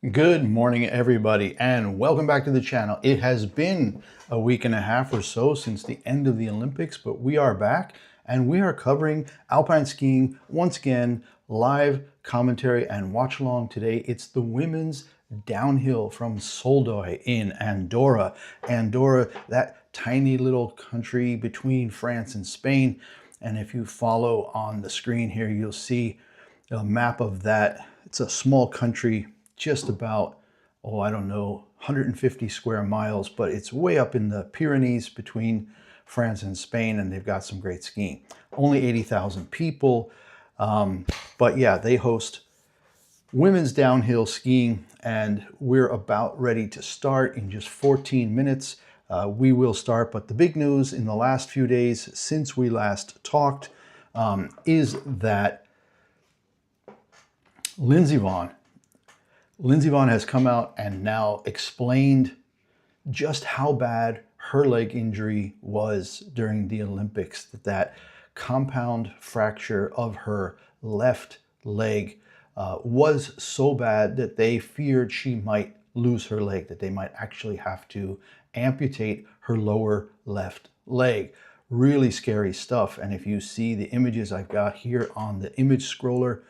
Good morning, everybody, and welcome back to the channel. It has been a week and a half or so since the end of the Olympics, but we are back and we are covering alpine skiing once again, live commentary and watch along today. It's the women's downhill from Soldeu in Andorra. Andorra, that tiny little country between France and Spain. And if you follow on the screen here, you'll see a map of that. It's a small country, just about, I don't know, 150 square miles, but it's way up in the Pyrenees between France and Spain, and they've got some great skiing. Only 80,000 people, but yeah, they host women's downhill skiing, and we're about ready to start in just 14 minutes. We will start, but the big news in the last few days since we last talked is that Lindsey Vonn has come out and now explained just how bad her leg injury was during the Olympics. That compound fracture of her left leg was so bad that they feared she might lose her leg, that they might actually have to amputate her lower left leg. Really scary stuff. And if you see the images I've got here on the image scroller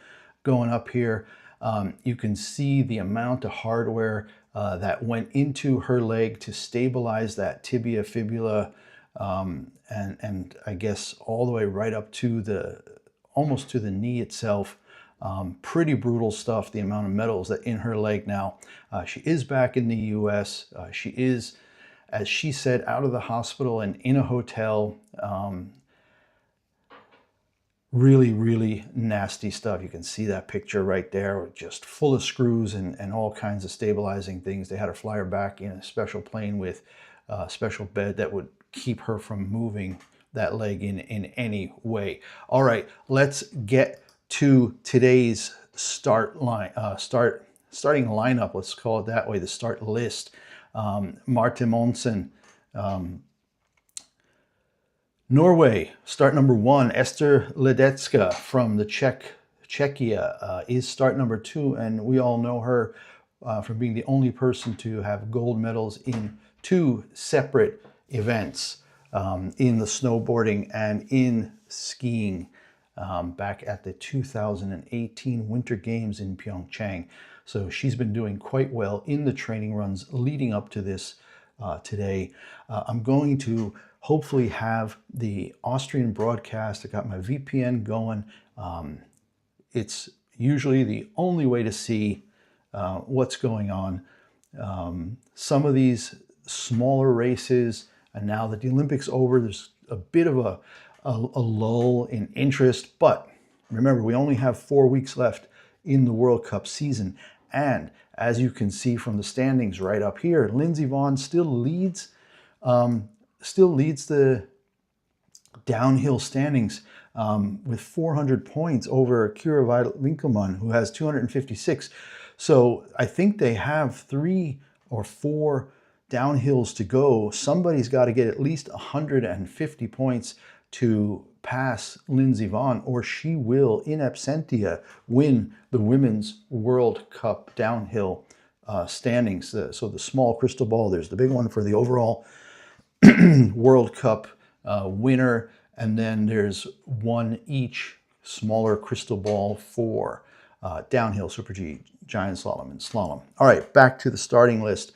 going up here, you can see the amount of hardware that went into her leg to stabilize that tibia, fibula, and I guess all the way right up to almost to the knee itself. Pretty brutal stuff, the amount of metals that in her leg now. She is back in the US. She is, as she said, out of the hospital and in a hotel. Really nasty stuff. You can see that picture right there, just full of screws and all kinds of stabilizing things. They had her fly her back in a special plane with a special bed that would keep her from moving that leg in any way. All right, let's get to today's starting lineup. Let's call it that way, the start list. Marte Monsen, Norway, start number 1. Esther Ledecka from the Czechia is start number 2, and we all know her from being the only person to have gold medals in 2 separate events, in the snowboarding and in skiing, back at the 2018 Winter Games in Pyeongchang. So she's been doing quite well in the training runs leading up to this today. I'm going to hopefully have the Austrian broadcast. I got my VPN going. It's usually the only way to see what's going on. Some of these smaller races, and now that the Olympics over, there's a bit of a lull in interest, but remember, we only have 4 weeks left in the World Cup season. And as you can see from the standings right up here, Lindsey Vonn still leads the downhill standings with 400 points over Kira Winkelmann, who has 256. So I think they have 3 or 4 downhills to go. Somebody's got to get at least 150 points to pass Lindsey Vonn, or she will, in absentia, win the Women's World Cup downhill standings. So the small crystal ball, there's the big one for the overall World Cup winner, and then there's one each smaller crystal ball for downhill, Super G, giant slalom, and slalom. All right, back to the starting list.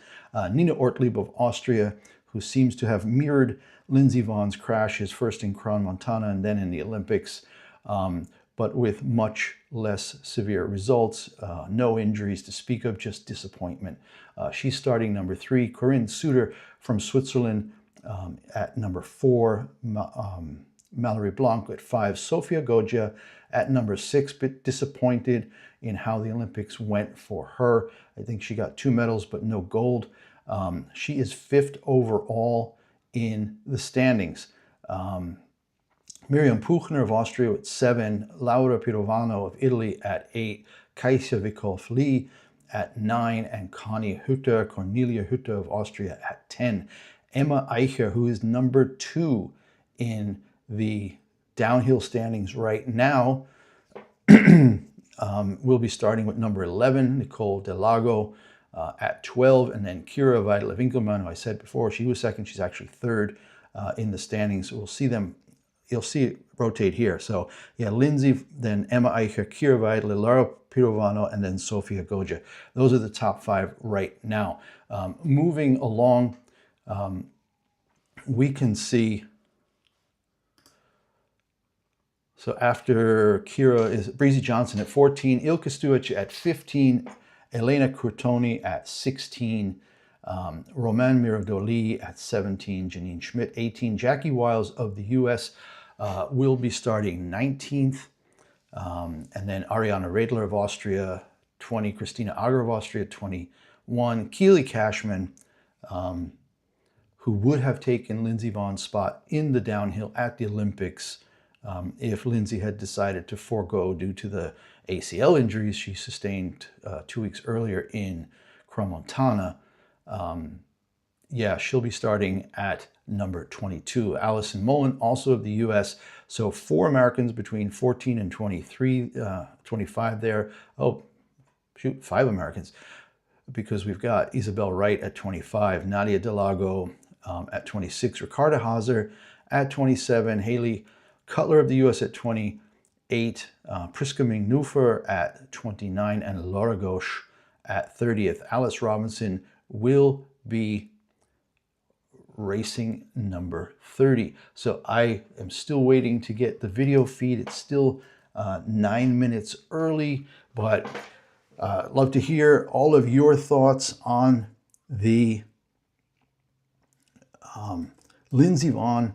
Nina Ortlieb of Austria, who seems to have mirrored Lindsey Vonn's crashes, first in Crans-Montana and then in the Olympics, but with much less severe results. No injuries to speak of, just disappointment. She's starting number 3. Corinne Suter from Switzerland at number 4. Mallory Blanc at 5. Sofia Goggia at number 6. Bit disappointed in how the Olympics went for her. I think she got 2 medals, but no gold. She is 5th overall in the standings. Miriam Puchner of Austria at 7. Laura Pirovano of Italy at 8. Kajsa Wickoff-Lee at 9. And Cornelia Hütter of Austria at 10. Emma Eicher, who is number 2 in the downhill standings right now, will be starting with number 11, Nicole Delago, at 12, and then Kira Weidler-Winkelmann, who I said before, she was second. She's actually third in the standings. We'll see them. You'll see it rotate here. So yeah, Lindsey, then Emma Eicher, Kira Weidler, Laura Pirovano, and then Sofia Goja. Those are the top 5 right now. Moving along, we can see. So after Kira is Breezy Johnson at 14, Ilka Stuic at 15, Elena Curtoni at 16, Roman Miradoli at 17, Janine Schmidt 18, Jackie Wiles of the US will be starting 19th, and then Ariana Radler of Austria 20, Christina Auger of Austria 21, Keely Cashman, who would have taken Lindsey Vonn's spot in the downhill at the Olympics if Lindsey had decided to forego due to the ACL injuries she sustained 2 weeks earlier in Crans-Montana. Yeah, she'll be starting at number 22. Allison Mullen, also of the US. So 4 Americans between 14 and 25 there. Oh, shoot, 5 Americans, because we've got Isabel Wright at 25, Nadia Delago at 26, Ricarda Hauser at 27, Haley Cutler of the US at 28, Priska Ming-Nufer at 29, and Laura Ghosh at 30th. Alice Robinson will be racing number 30. So I am still waiting to get the video feed. It's still 9 minutes early, but love to hear all of your thoughts on the Lindsey Vonn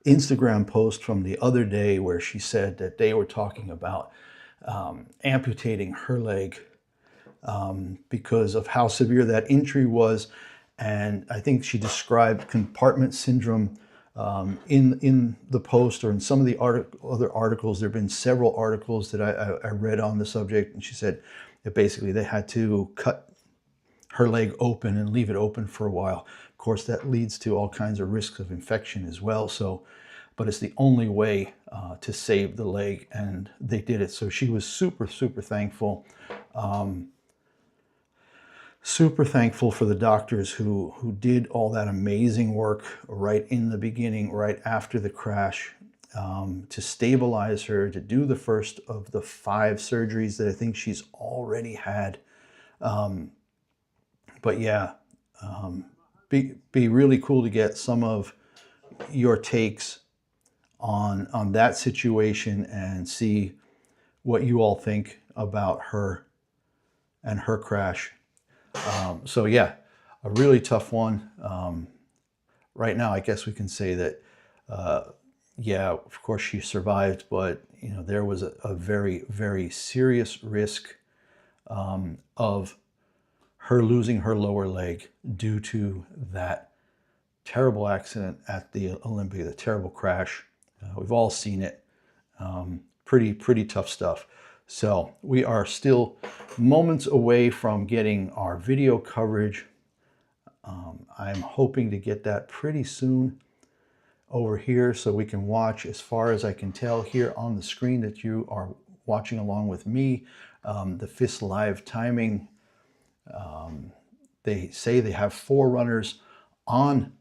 Instagram post from the other day, where she said that they were talking about amputating her leg because of how severe that injury was. And I think she described compartment syndrome in the post, or in some of the other articles. There have been several articles that I read on the subject, and she said that basically they had to cut her leg open and leave it open for a while. Of course, that leads to all kinds of risks of infection as well. So, but it's the only way to save the leg, and they did it. So she was super, super thankful. Super thankful for the doctors who did all that amazing work right in the beginning, right after the crash, to stabilize her, to do the first of the 5 surgeries that I think she's already had. But yeah, be really cool to get some of your takes on that situation and see what you all think about her and her crash. So yeah, a really tough one. Right now, I guess we can say that, yeah, of course she survived, but you know, there was a very, very serious risk of her losing her lower leg due to that terrible accident at the Olympia, the terrible crash. We've all seen it. Pretty tough stuff. So we are still moments away from getting our video coverage. I'm hoping to get that pretty soon over here so we can watch. As far as I can tell here on the screen that you are watching along with me, the FIS live timing. They say they have 4 runners on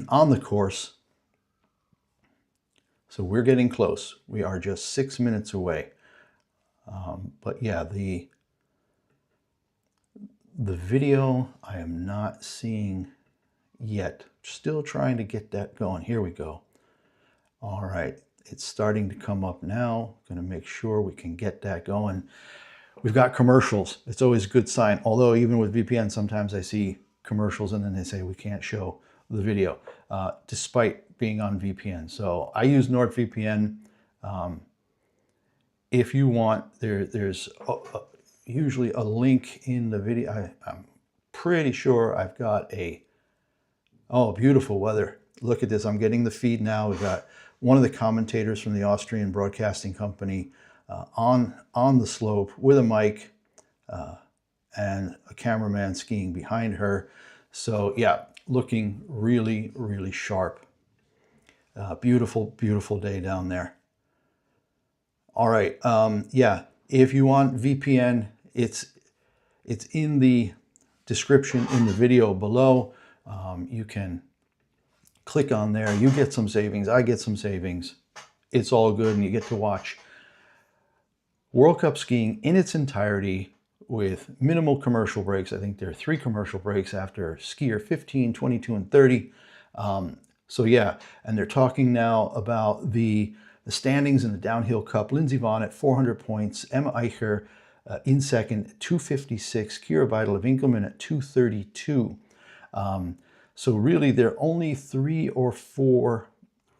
on the course. So we're getting close. We are just 6 minutes away. But yeah, the video I am not seeing yet. Still trying to get that going. Here we go. All right, it's starting to come up now. Going to make sure we can get that going. We've got commercials. It's always a good sign. Although even with VPN, sometimes I see commercials and then they say we can't show the video, despite being on VPN. So I use NordVPN. If you want, there's usually a link in the video. I'm pretty sure I've got oh, beautiful weather. Look at this. I'm getting the feed now. We've got one of the commentators from the Austrian Broadcasting Company on the slope with a mic and a cameraman skiing behind her. So yeah, looking really, really sharp. Beautiful, beautiful day down there. All right. Yeah, if you want VPN, it's in the description in the video below. You can click on there. You get some savings. I get some savings. It's all good, and you get to watch World Cup skiing in its entirety with minimal commercial breaks. I think there are 3 commercial breaks after skier 15, 22, and 30. So yeah, and they're talking now about the standings in the Downhill Cup. Lindsey Vonn at 400 points, Emma Eicher in second, 256, Kira Vidal-Winkelmann at 232. So really, there are only 3 or 4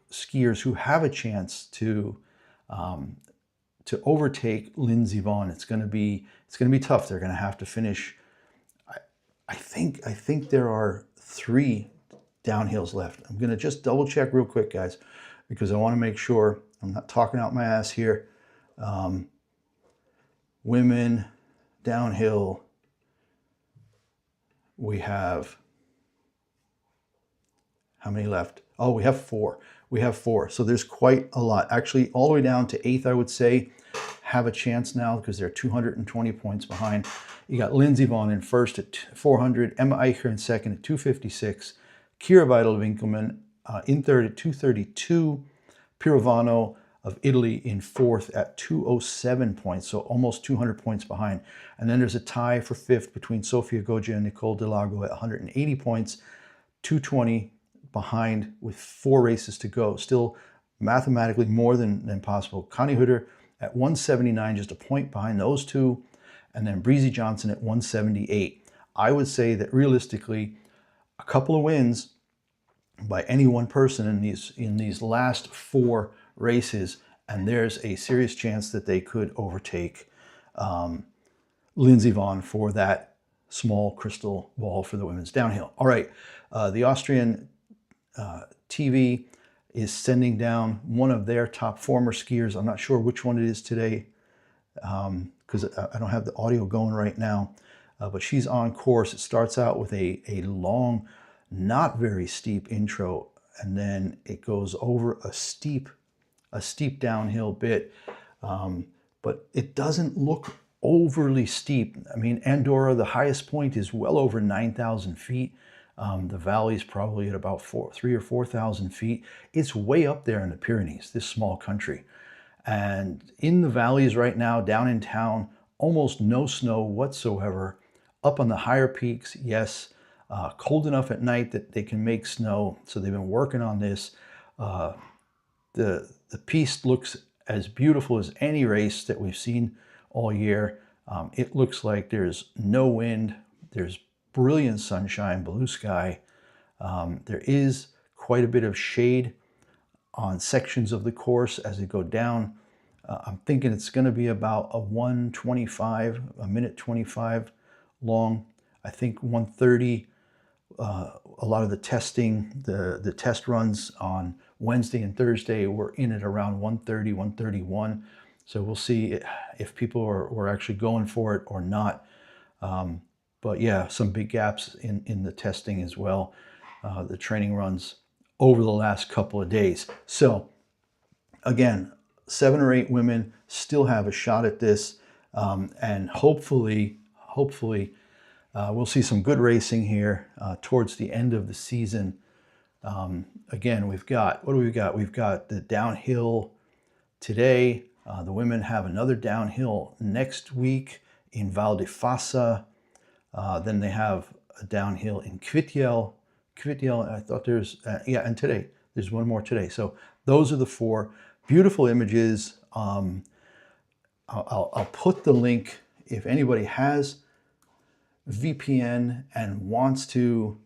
skiers who have a chance to overtake Lindsey Vonn. It's going to be tough. They're going to have to finish. I think there are 3 downhills left. I'm going to just double check real quick, guys, because I want to make sure I'm not talking out my ass here. Women downhill, we have, how many left? Oh, we have 4. We have 4. So there's quite a lot. Actually, all the way down to 8th, I would say, have a chance now because they're 220 points behind. You got Lindsey Vonn in first at 400, Emma Eicher in second at 256, Kira Vidal-Winkelmann in third at 232, Pirovano of Italy in fourth at 207 points, so almost 200 points behind. And then there's a tie for 5th between Sofia Goggia and Nicole Delago at 180 points, 220 behind with 4 races to go. Still mathematically more than possible. Connie Hutter at 179, just a point behind those 2. And then Breezy Johnson at 178. I would say that realistically, a couple of wins by any one person in these last 4 races, and there's a serious chance that they could overtake Lindsey Vonn for that small crystal ball for the women's downhill. All right, the Austrian TV is sending down one of their top former skiers. I'm not sure which one it is today because I don't have the audio going right now, but she's on course. It starts out with a long, not very steep intro, and then it goes over a steep downhill bit, but it doesn't look overly steep. I mean, Andorra, the highest point is well over 9,000 feet. The valley is probably at about 3,000 or 4,000 feet. It's way up there in the Pyrenees, this small country. And in the valleys right now, down in town, almost no snow whatsoever. Up on the higher peaks, yes, cold enough at night that they can make snow. So they've been working on this. The piste looks as beautiful as any race that we've seen all year. It looks like there's no wind. There's brilliant sunshine, blue sky. There is quite a bit of shade on sections of the course as they go down. I'm thinking it's going to be about a 1:25, a minute 25 long. I think 1:30. A lot of the testing, the test runs on Wednesday and Thursday were in at around 1:30, 1:31. So we'll see if people were actually going for it or not. But yeah, some big gaps in the testing as well. The training runs over the last couple of days. So again, 7 or 8 women still have a shot at this. And hopefully, we'll see some good racing here towards the end of the season. Again, we've got, what do we got? We've got the downhill today. The women have another downhill next week in Val di Fassa. Then they have a downhill in Kvitjel. I thought there's, yeah, and today, there's one more today. So those are the 4 beautiful images. I'll put the link if anybody has VPN and wants to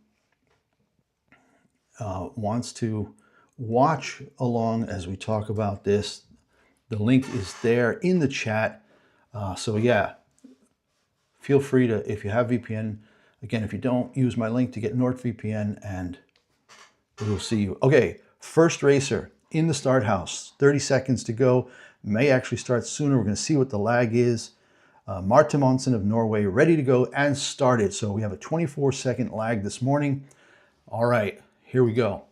watch along as we talk about this. The link is there in the chat. So yeah, feel free to, if you have VPN, again, if you don't, use my link to get NordVPN and we'll see you. Okay, first racer in the start house, 30 seconds to go. May actually start sooner. We're going to see what the lag is. Marte Monsen of Norway ready to go and started. So we have a 24-second lag this morning. All right, here we go.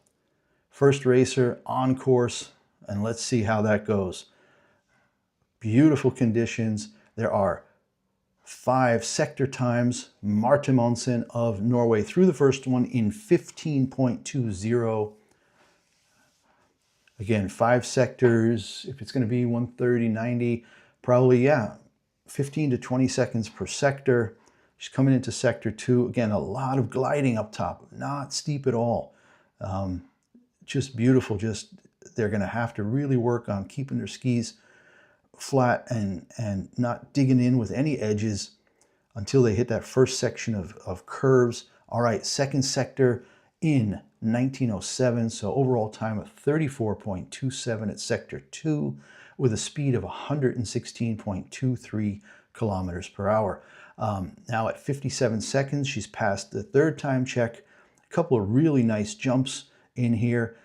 First racer on course, and let's see how that goes. beautiful conditions. There are 5 sector times. Marte Monsen of Norway through the first one in 15.20. Again, 5 sectors. If it's going to be 130, 90, probably, yeah, 15 to 20 seconds per sector. She's coming into sector 2. Again, a lot of gliding up top, not steep at all. Just beautiful. Just, they're going to have to really work on keeping their skis flat and not digging in with any edges until they hit that first section of curves. All right, second sector in 1907, so overall time of 34.27 at sector 2 with a speed of 116.23 kilometers per hour. Now at 57 seconds, she's passed the third time check. A couple of really nice jumps in here.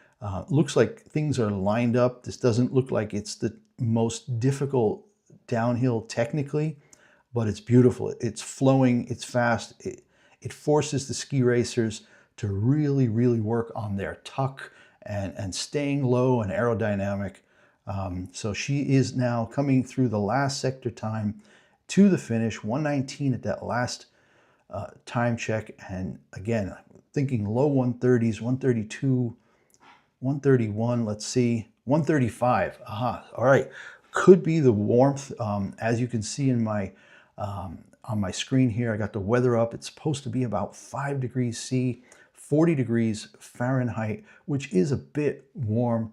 Looks like things are lined up. This doesn't look like it's the most difficult downhill technically, but it's beautiful. It's flowing, it's fast. It forces the ski racers to really, really work on their tuck and staying low and aerodynamic. So she is now coming through the last sector time to the finish, 119 at that last time check. And again, thinking low 130s, 132, 131, let's see, 135. Aha, all right. Could be the warmth. As you can see in my on my screen here, I got the weather up. It's supposed to be about 5 degrees C, 40 degrees Fahrenheit, which is a bit warm.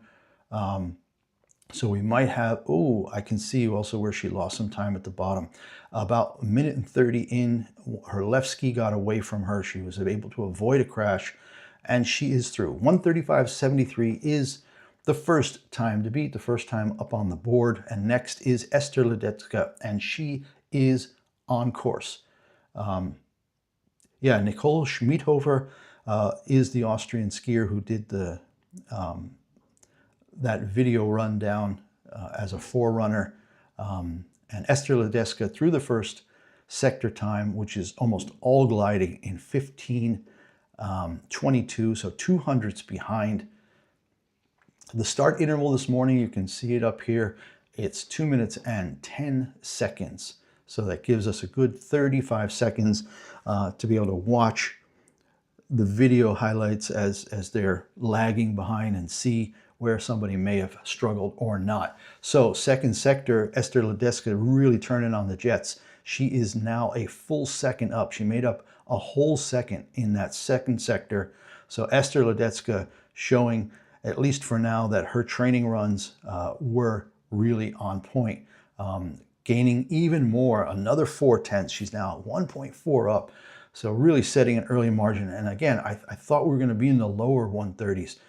So we might have, oh, I can see also where she lost some time at the bottom. About 1 minute and 30 in, her left ski got away from her. She was able to avoid a crash, and she is through. 135.73 is the first time to beat, the first time up on the board. And next is Esther Ledecka, and she is on course. Yeah, Nicole Schmidhofer is the Austrian skier who did the that video rundown as a forerunner. And Esther Ledecka through the first sector time, which is almost all gliding in 15:22, so 200ths behind. The start interval this morning, you can see it up here. It's 2 minutes and 10 seconds. So that gives us a good 35 seconds to be able to watch the video highlights as they're lagging behind and see where somebody may have struggled or not. So second sector, Esther Ledecka really turning on the jets. She is now a full second up. She made up a whole second in that second sector. So Esther Ledecka showing, at least for now, that her training runs were really on point. Gaining even more, another 0.4. She's now 1.4 up. So really setting an early margin. And again, I thought we were going to be in the lower 130s.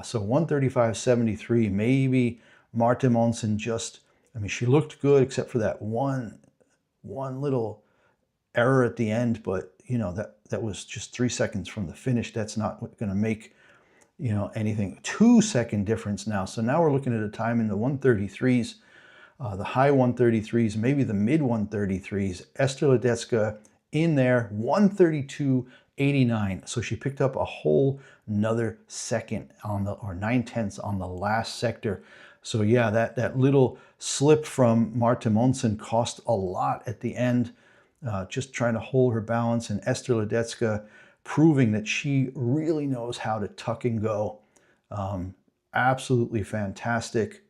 So 135.73, maybe Marte Monsen just, I mean, she looked good except for that one little error at the end, but you know, that was just 3 seconds from the finish. That's not going to make, you know, anything. 2-second difference now. So now we're looking at a time in the 133s, the high 133s, maybe the mid 133s. Esther Ledecka in there, 132.89. So she picked up a whole another second on the, or 9/10 on the last sector. So yeah, that little slip from Marte Monsen cost a lot at the end, just trying to hold her balance. And Esther Ledecka proving that she really knows how to tuck and go. Absolutely fantastic.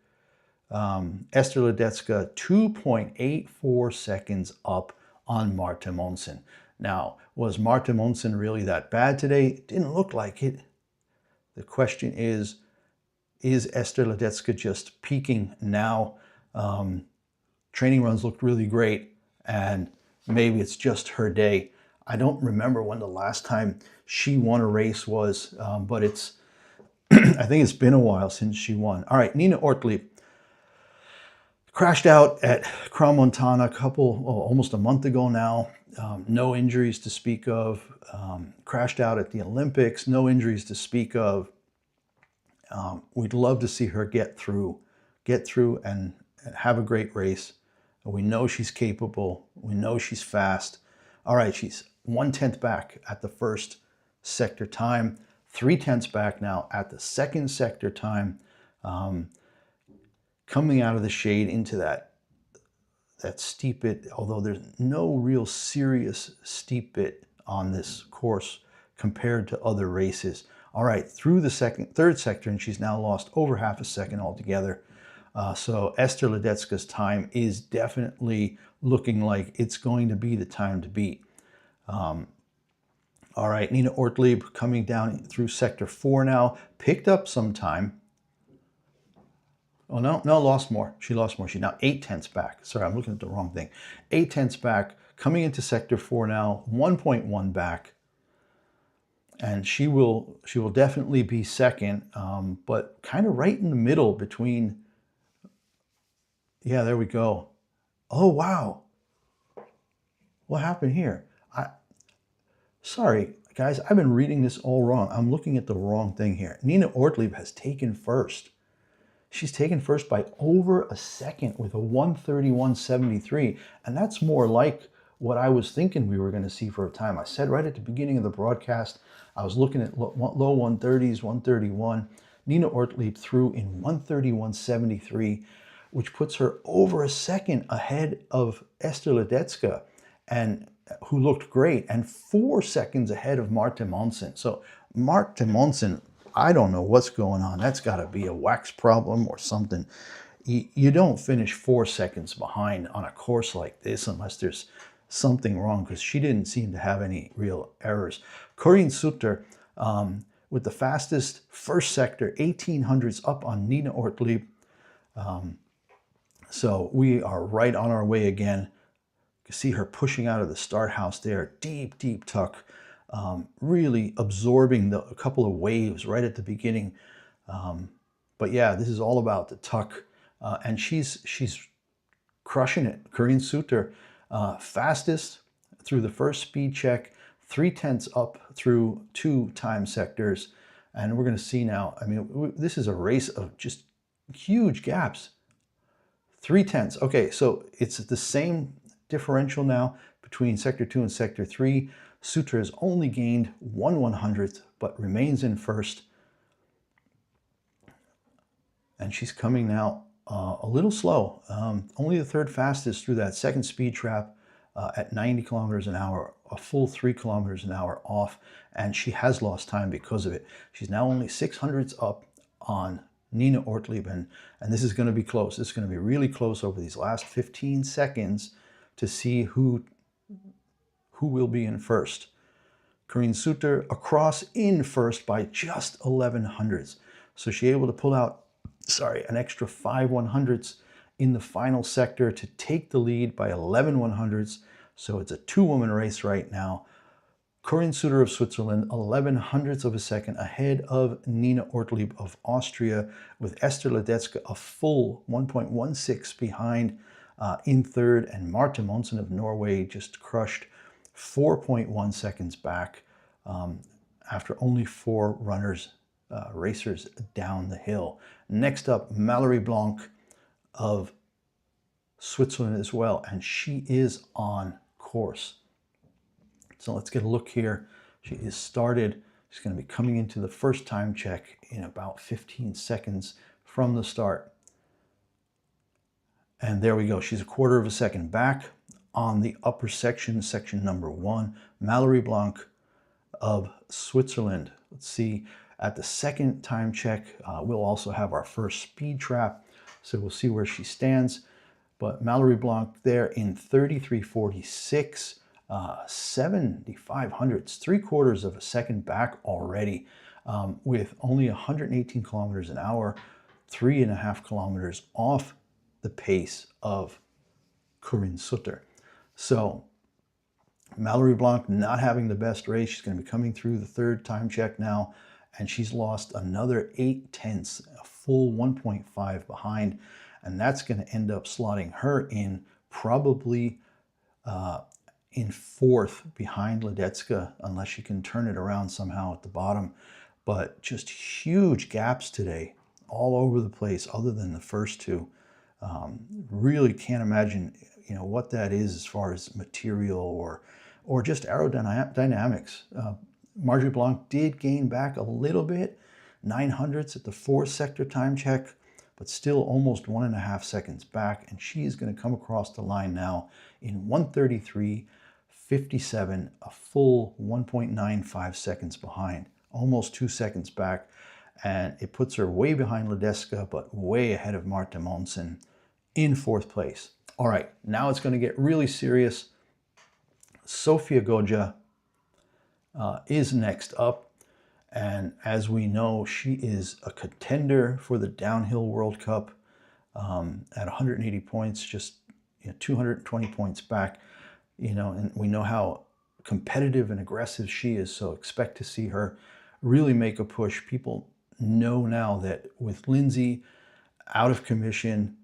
Esther Ledecka 2.84 seconds up on Marte Monsen. Now, was Marte Monsen really that bad today? It didn't look like it. The question is Esther Ledecka just peaking now? Training runs looked really great, and maybe it's just her day. I don't remember when the last time she won a race was, but it's I think it's been a while since she won. All right, Nina Ortlieb crashed out at Crans-Montana almost a month ago now. No injuries to speak of. Crashed out at the Olympics. No injuries to speak of. We'd love to see her get through and have a great race. We know she's capable. We know she's fast. All right, she's 1/10 back at the first sector time. 3/10 back now at the second sector time. Coming out of the shade into that that steep bit, although there's no real serious steep bit on this course compared to other races. All right, through the third sector, and she's now lost over half a second altogether. So Esther Ledecka's time is definitely looking like it's going to be the time to beat. All right, Nina Ortlieb coming down through sector 4 now, picked up some time. Oh, no, lost more. She lost more. She's now 8/10 back. Sorry, I'm looking at the wrong thing. 8/10 back, coming into sector 4 now, 1.1 back. And she will definitely be second, but kind of right in the middle between, yeah, there we go. Oh, wow. What happened here? Sorry, guys, I've been reading this all wrong. I'm looking at the wrong thing here. Nina Ortlieb has taken first. She's taken first by over a second with a 1:31.73, and that's more like what I was thinking we were going to see for a time. I said right at the beginning of the broadcast, I was looking at low 130s, 131. Nina Ortlieb threw in 1:31.73, which puts her over a second ahead of Esther Ledecka, and who looked great, and 4 seconds ahead of Marte Monsen. So Marte Monsen, I don't know what's going on. That's got to be a wax problem or something. You don't finish 4 seconds behind on a course like this unless there's something wrong, because she didn't seem to have any real errors. Corinne Sutter with the fastest first sector, 1800s up on Nina Ortlieb. So we are right on our way again. You can see her pushing out of the start house there, deep tuck, really absorbing a couple of waves right at the beginning. But yeah, this is all about the tuck, and she's crushing it. Corinne Sutter, fastest through the first speed check, 3/10 up through 2 time sectors, and we're going to see now. I mean, this is a race of just huge gaps. 3/10. Okay, so it's the same differential now between sector 2 and sector 3. Sutter has only gained 1/100th, but remains in first. And she's coming now a little slow. Only the third fastest through that second speed trap at 90 kilometers an hour, a full 3 kilometers an hour off. And she has lost time because of it. She's now only 600ths up on Nina Ortlieb, and this is going to be close. This is going to be really close over these last 15 seconds to see who will be in first. Corinne Sutter across in first by just 1100ths. So she able to pull out, an extra 5 100ths in the final sector to take the lead by 11 100ths. So it's a 2-woman race right now. Corinne Sutter of Switzerland, 1100ths of a second ahead of Nina Ortlieb of Austria, with Esther Ledecka a full 1.16 behind in third, and Marte Monsen of Norway just crushed 4.1 seconds back after only 4 racers down the hill. Next up, Mallory Blanc of Switzerland as well, and she is on course. So let's get a look here. She is started. She's going to be coming into the first time check in about 15 seconds from the start. And there we go. She's a 1/4 of a second back on the upper section, section number 1. Mallory Blanc of Switzerland. Let's see, at the second time check, we'll also have our first speed trap. So we'll see where she stands. But Mallory Blanc there in 33.46. 7/500ths, 3/4 of a second back already, with only 118 kilometers an hour, 3.5 kilometers off the pace of Corinne Sutter. So Mallory Blanc not having the best race. She's going to be coming through the third time check now, and she's lost another 8/10, a full 1.5 behind, and that's going to end up slotting her in probably in 4th behind Ledecka, unless she can turn it around somehow at the bottom. But just huge gaps today, all over the place, other than the first 2. Really can't imagine, what that is as far as material or just aerodynamics. Marjorie Blanc did gain back a little bit, 900ths at the 4th sector time check, but still almost 1.5 seconds back. And she is going to come across the line now in 1:33.57, a full 1.95 seconds behind, almost 2 seconds back. And it puts her way behind Ledeska, but way ahead of Marta Monsen in 4th place. All right, now it's going to get really serious. Sofia Goggia is next up. And as we know, she is a contender for the Downhill World Cup at 180 points, just 220 points back. And we know how competitive and aggressive she is, so expect to see her really make a push. People know now that with Lindsey out of commission,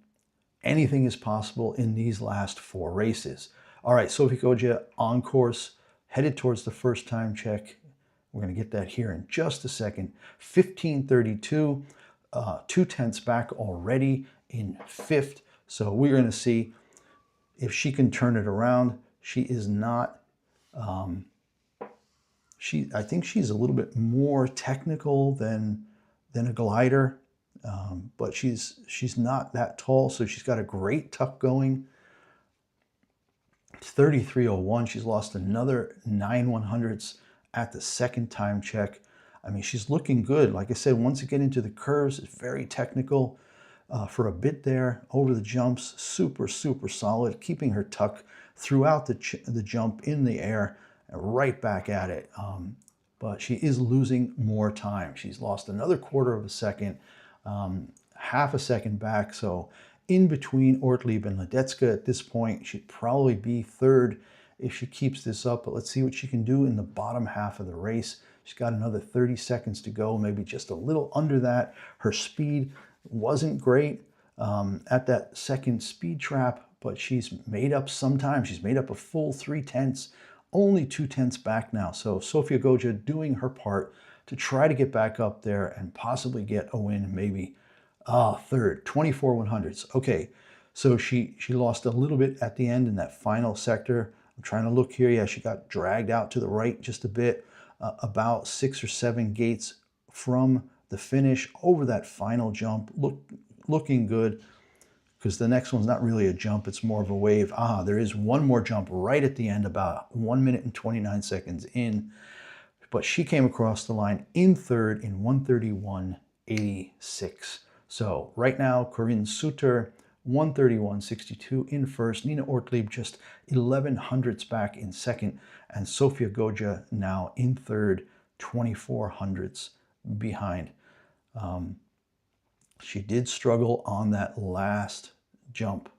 anything is possible in these last 4 races. All right, Sofia Goggia on course, headed towards the first time check. We're going to get that here in just a second. 15:32, 2/10 back already in 5th. So we're going to see if she can turn it around. She is not, I think she's a little bit more technical than a glider, but she's not that tall, so she's got a great tuck going. 33:01, she's lost another 9/100ths at the second time check. I mean, she's looking good. Like I said, once you get into the curves, it's very technical. For a bit there, over the jumps, super, super solid, keeping her tuck throughout the jump in the air, and right back at it. But she is losing more time. She's lost another 1/4 second, half a second back. So in between Ortlieb and Ledetka at this point, she'd probably be 3rd if she keeps this up. But let's see what she can do in the bottom half of the race. She's got another 30 seconds to go, maybe just a little under that. Her speed wasn't great at that second speed trap, but she's made up some time. She's made up a full 3/10, only 2/10 back now. So Sofia Goggia doing her part to try to get back up there and possibly get a win, maybe 3rd, 24/100ths. Okay, so she lost a little bit at the end in that final sector. I'm trying to look here. Yeah, she got dragged out to the right just a bit, about 6 or 7 gates from the finish over that final jump. Looking good, because the next one's not really a jump, it's more of a wave. There is one more jump right at the end, about 1 minute and 29 seconds in. But she came across the line in 3rd in 1:31.86. So right now, Corinne Suter, 1:31.62 in 1st. Nina Ortlieb just 11/100ths back in 2nd. And Sofia Goggia now in 3rd, 24/100ths behind. She did struggle on that last jump.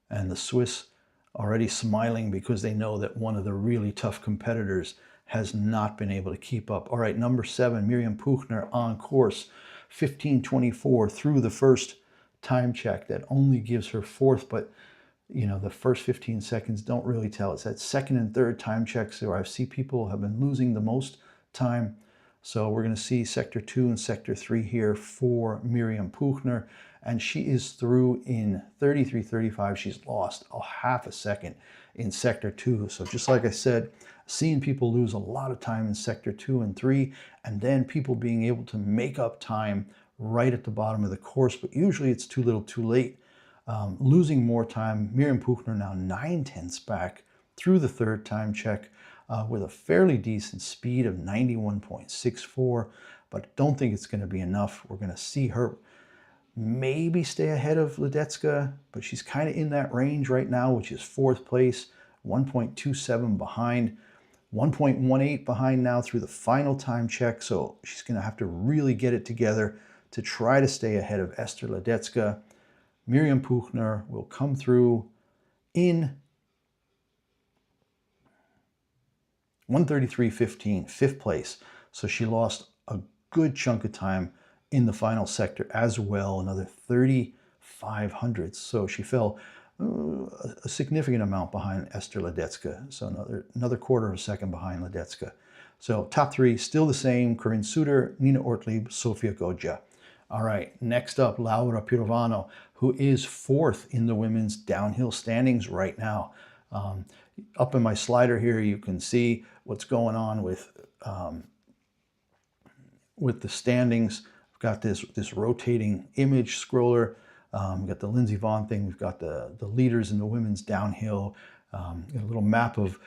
And the Swiss already smiling because they know that one of the really tough competitors has not been able to keep up. All right, number 7, Miriam Puchner on course, 15:24 through the first time check. That only gives her 4th, but the first 15 seconds don't really tell. It's that second and third time checks where I see people have been losing the most time. So we're going to see sector 2 and sector 3 here for Miriam Puchner, and she is through in 33:35. She's lost a half a second in sector 2. So just like I said, seeing people lose a lot of time in sector 2 and 3, and then people being able to make up time right at the bottom of the course, but usually it's too little too late. Losing more time. Miriam Puchner now 9/10ths back through the third time check with a fairly decent speed of 91.64, but I don't think it's going to be enough. We're going to see her maybe stay ahead of Ledetka, but she's kind of in that range right now, which is 4th place, 1.27 behind, 1.18 behind now through the final time check. So she's going to have to really get it together to try to stay ahead of Esther Ledetka. Miriam Puchner will come through in 1:33.15, 5th place. So she lost a good chunk of time in the final sector as well, another 35/100ths. So she fell a significant amount behind Esther Ledetka. So another 1/4 second behind Ledetka. So top 3 still the same: Corinne Suter, Nina Ortlieb, Sofia Goggia. All right, next up, Laura Pirovano, who is 4th in the women's downhill standings right now. Up in my slider here, you can see what's going on with the standings. I've got this rotating image scroller. We've got the Lindsey Vonn thing. We've got the leaders in the women's downhill. A little map of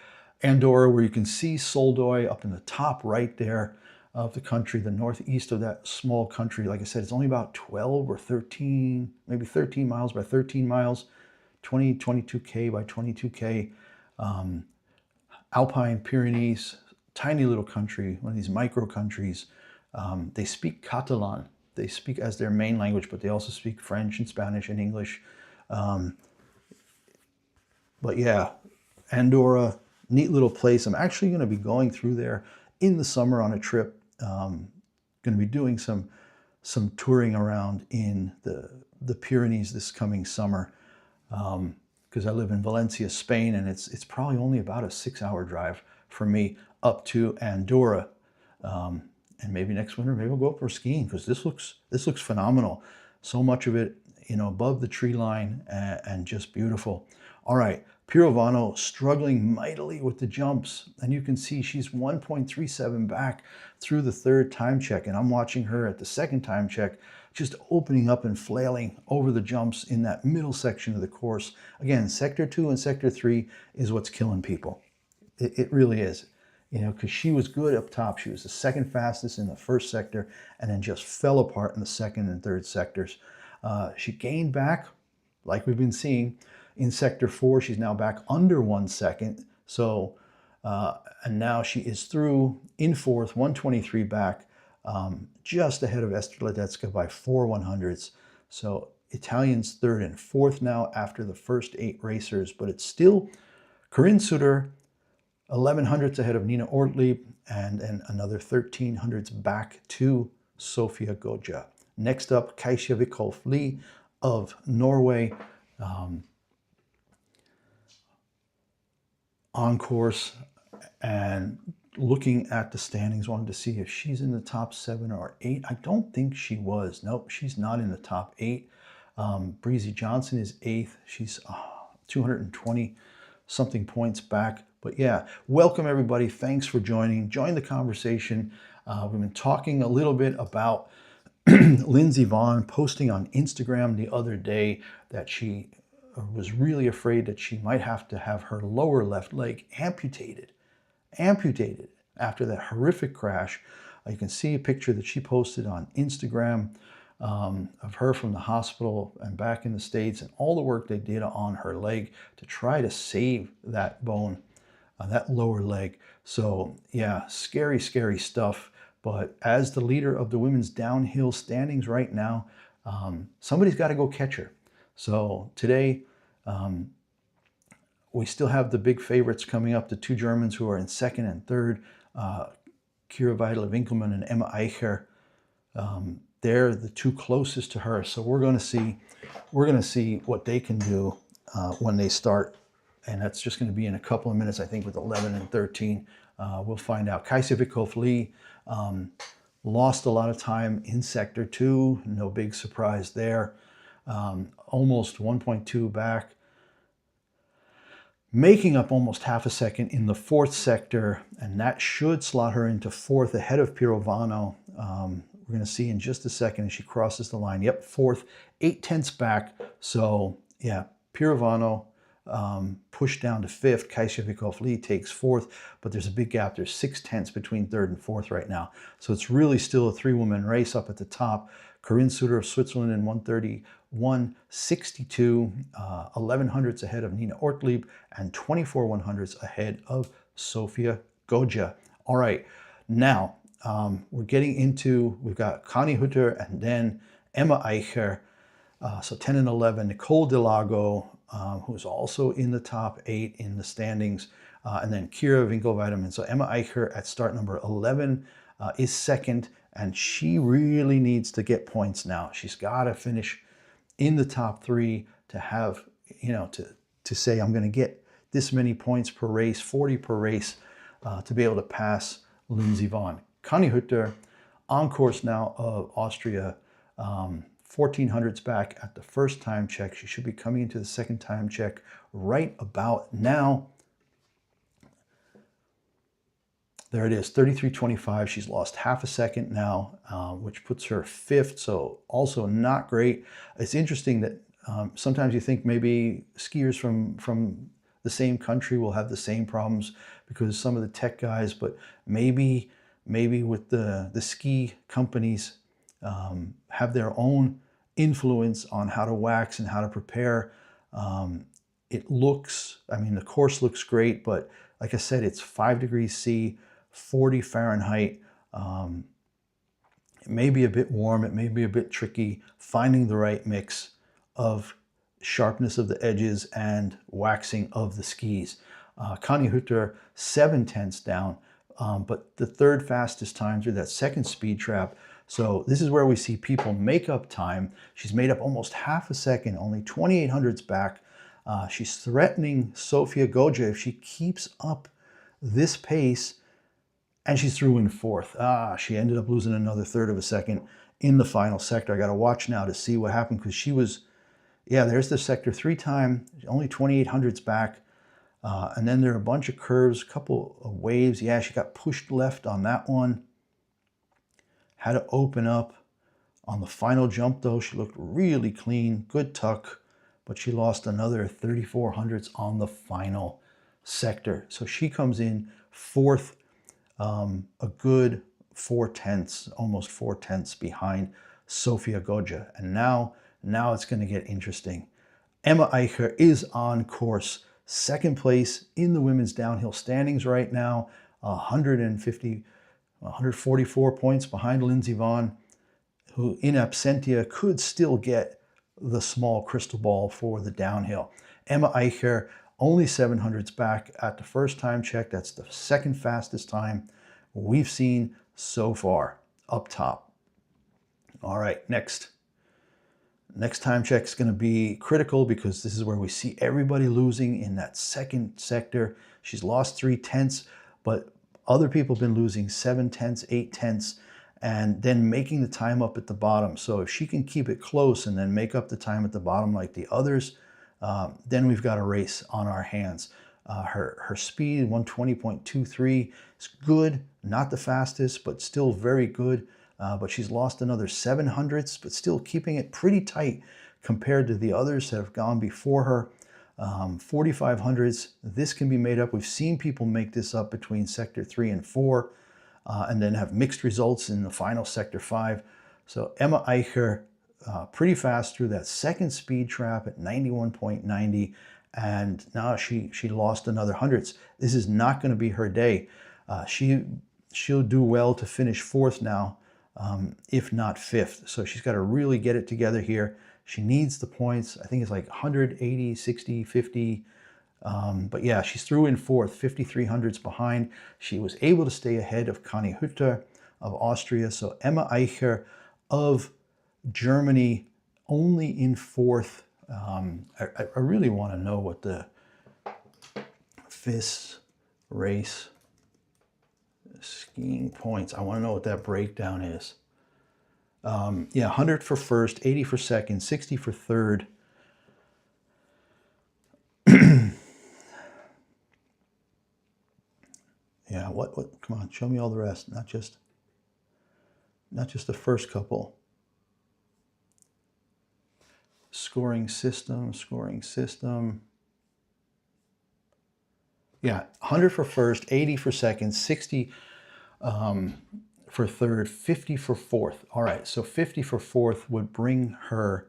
Andorra where you can see Soldeu up in the top right there of the country, the northeast of that small country. Like I said, it's only about 12 or 13, maybe 13 miles by 13 miles, 22K by 22K. Alpine Pyrenees, tiny little country, one of these micro countries. They speak Catalan. They speak as their main language, but they also speak French and Spanish and English. But yeah, Andorra, neat little place. I'm actually going to be going through there in the summer on a trip. Going to be doing some touring around in the Pyrenees this coming summer, because I live in Valencia, Spain, and it's probably only about a 6-hour drive for me up to Andorra. And maybe next winter, maybe we'll go up for skiing, because this looks phenomenal. So much of it, you know, above the tree line, and just beautiful. All right, Pirovano struggling mightily with the jumps, and you can see she's 1.37 back through the third time check, and I'm watching her at the second time check, just opening up and flailing over the jumps in that middle section of the course. Again, sector 2 and sector 3 is what's killing people. It really is. You know, because she was good up top. She was the second fastest in the first sector, and then just fell apart in the second and third sectors. She gained back, like we've been seeing, in sector 4. She's now back under 1 second. So, and now she is through in fourth, 123 back, just ahead of Esther Ledecka by 4/100ths. So Italians third and fourth now after the first 8 racers, but it's still Corinne Suter 1100ths ahead of Nina Ortlieb, and another 1300ths back to Sofia Gødja. Next up, Kajsa Wikolf Lie of Norway, on course, and looking at the standings, wanted to see if she's in the top 7 or 8. I don't think she was. Nope, she's not in the top 8. Breezy Johnson is 8th. She's 220 something points back. But yeah, welcome everybody. Thanks for joining. Join the conversation. We've been talking a little bit about Lindsey Vonn posting on Instagram the other day that she was really afraid that she might have to have her lower left leg amputated after that horrific crash. You can see a picture that she posted on Instagram of her from the hospital and back in the States, and all the work they did on her leg to try to save that bone, that lower leg. So yeah, scary, scary stuff. But as the leader of the women's downhill standings right now, somebody's got to go catch her. So today, we still have the big favorites coming up, the 2 Germans who are in second and third, Kira Weidle-Winkelmann and Emma Eicher. They're the 2 closest to her. So we're going to see what they can do when they start. And that's just going to be in a couple of minutes, I think, with 11 and 13. We'll find out. Kajsa Wikolf Lie lost a lot of time in sector 2. No big surprise there. Almost 1.2 back. Making up almost half a second in the 4th sector, and that should slot her into 4th ahead of Pirovano. We're going to see in just a second as she crosses the line. Yep, 4th, 0.8 back. So yeah, Pirovano pushed down to 5th. Kajsa Wikolf Lie takes 4th, but there's a big gap. There's 0.6 between 3rd and 4th right now. So it's really still a 3-woman race up at the top. Corinne Suter of Switzerland in 1:31.62, 1100ths ahead of Nina Ortlieb, and 24/100ths ahead of Sofia Gødja. All right, now we're getting into, we've got Connie Hutter and then Emma Eicher. So 10 and 11, Nicole Delago, who's also in the top 8 in the standings, and then Kira Winkleweidman. So Emma Eicher at start number 11 is second, and she really needs to get points now. She's got to finish in the top 3 to have, you know, to say, I'm going to get this many points per race, 40 per race, to be able to pass Lindsey Vonn. Connie Hutter, on course now of Austria, 1400ths back at the first time check. She should be coming into the second time check right about now. There it is, 33.25. She's lost half a second now, which puts her 5th, so also not great. It's interesting that sometimes you think maybe skiers from the same country will have the same problems because some of the tech guys, but maybe with the ski companies have their own influence on how to wax and how to prepare. It looks, I mean, the course looks great, but like I said, it's 5 degrees C, 40 Fahrenheit. It may be a bit warm, it may be a bit tricky finding the right mix of sharpness of the edges and waxing of the skis. Connie Hutter, 7/10 down, but the 3rd fastest time through that 2nd speed trap. So this is where we see people make up time. She's made up almost half a second, only 2800ths back. She's threatening Sofia Goggia if she keeps up this pace, and she's through in 4th. She ended up losing another 1/3 of a second in the final sector. I got to watch now to see what happened because she was, yeah, there's the sector 3 time, only 2800ths back. And then there are a bunch of curves, a couple of waves. Yeah, she got pushed left on that one. Had to open up on the final jump though. She looked really clean, good tuck, but she lost another 3400ths on the final sector. So she comes in 4th, a good 4/10, almost 4/10 behind Sofia Goggia. And now it's going to get interesting. Emma Eicher is on course, 2nd place in the women's downhill standings right now, 144 points behind Lindsey Vonn, who in absentia could still get the small crystal ball for the downhill. Emma Eicher only 700ths back at the first time check. That's the 2nd fastest time we've seen so far up top. All right, next time check is going to be critical because this is where we see everybody losing in that 2nd sector. She's lost 3/10, but other people have been losing 7/10, 8/10, and then making the time up at the bottom. So if she can keep it close and then make up the time at the bottom like the others, then we've got a race on our hands. Her speed, 120.23, is good, not the fastest, but still very good. But she's lost another 700ths, but still keeping it pretty tight compared to the others that have gone before her. 4500ths, this can be made up. We've seen people make this up between sector 3 and 4, and then have mixed results in the final sector 5. So Emma Eicher, pretty fast through that 2nd speed trap at 91.90, and now she lost another hundredths. This is not going to be her day. She'll do well to finish 4th now, if not 5th. So she's got to really get it together here. She needs the points. I think it's like 180, 60, 50. But yeah, she's through in 4th, 5300ths behind. She was able to stay ahead of Connie Hutter of Austria. So Emma Eicher of Germany only in 4th. I really want to know what the FIS race skiing points. I want to know what that breakdown is. Yeah, 100 for 1st, 80 for 2nd, 60 for 3rd. Yeah, what? Come on, show me all the rest. Not just the first couple. Scoring system. Yeah, 100 for 1st, 80 for 2nd, 60 for 3rd, 50 for 4th. All right, so 50 for 4th would bring her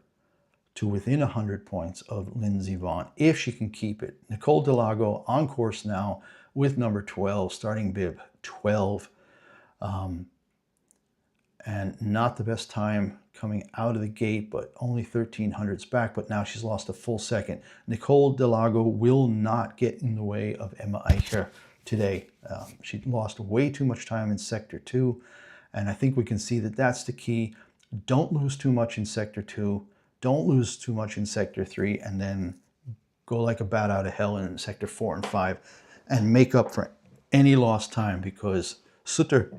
to within 100 points of Lindsey Vonn, if she can keep it. Nicole Delago on course now with number 12, starting bib 12. And not the best time coming out of the gate, but only 1300ths back, but now she's lost a full second. Nicole Delago will not get in the way of Emma Eicher today. She lost way too much time in sector 2, and I think we can see that that's the key. Don't lose too much in sector 2, don't lose too much in sector 3, and then go like a bat out of hell in sector 4 and 5 and make up for any lost time, because Sutter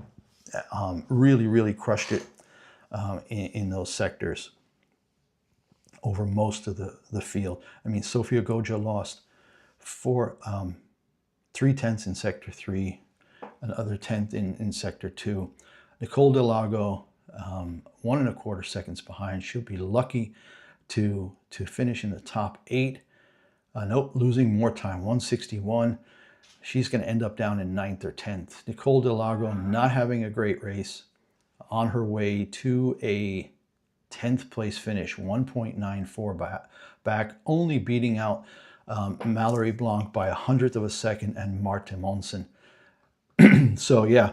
really crushed it in those sectors over most of the field. I mean, Sofia Goggia lost 3/10 in sector 3, another 10th in Sector 2. Nicole Delago, 1.25 seconds behind. She'll be lucky to finish in the top 8. Nope, losing more time, 161. She's going to end up down in 9th or 10th. Nicole Delago not having a great race, on her way to a 10th place finish, 1.94 back, only beating out Mallory Blanc by 100th of a second and Marte Monsen. So yeah,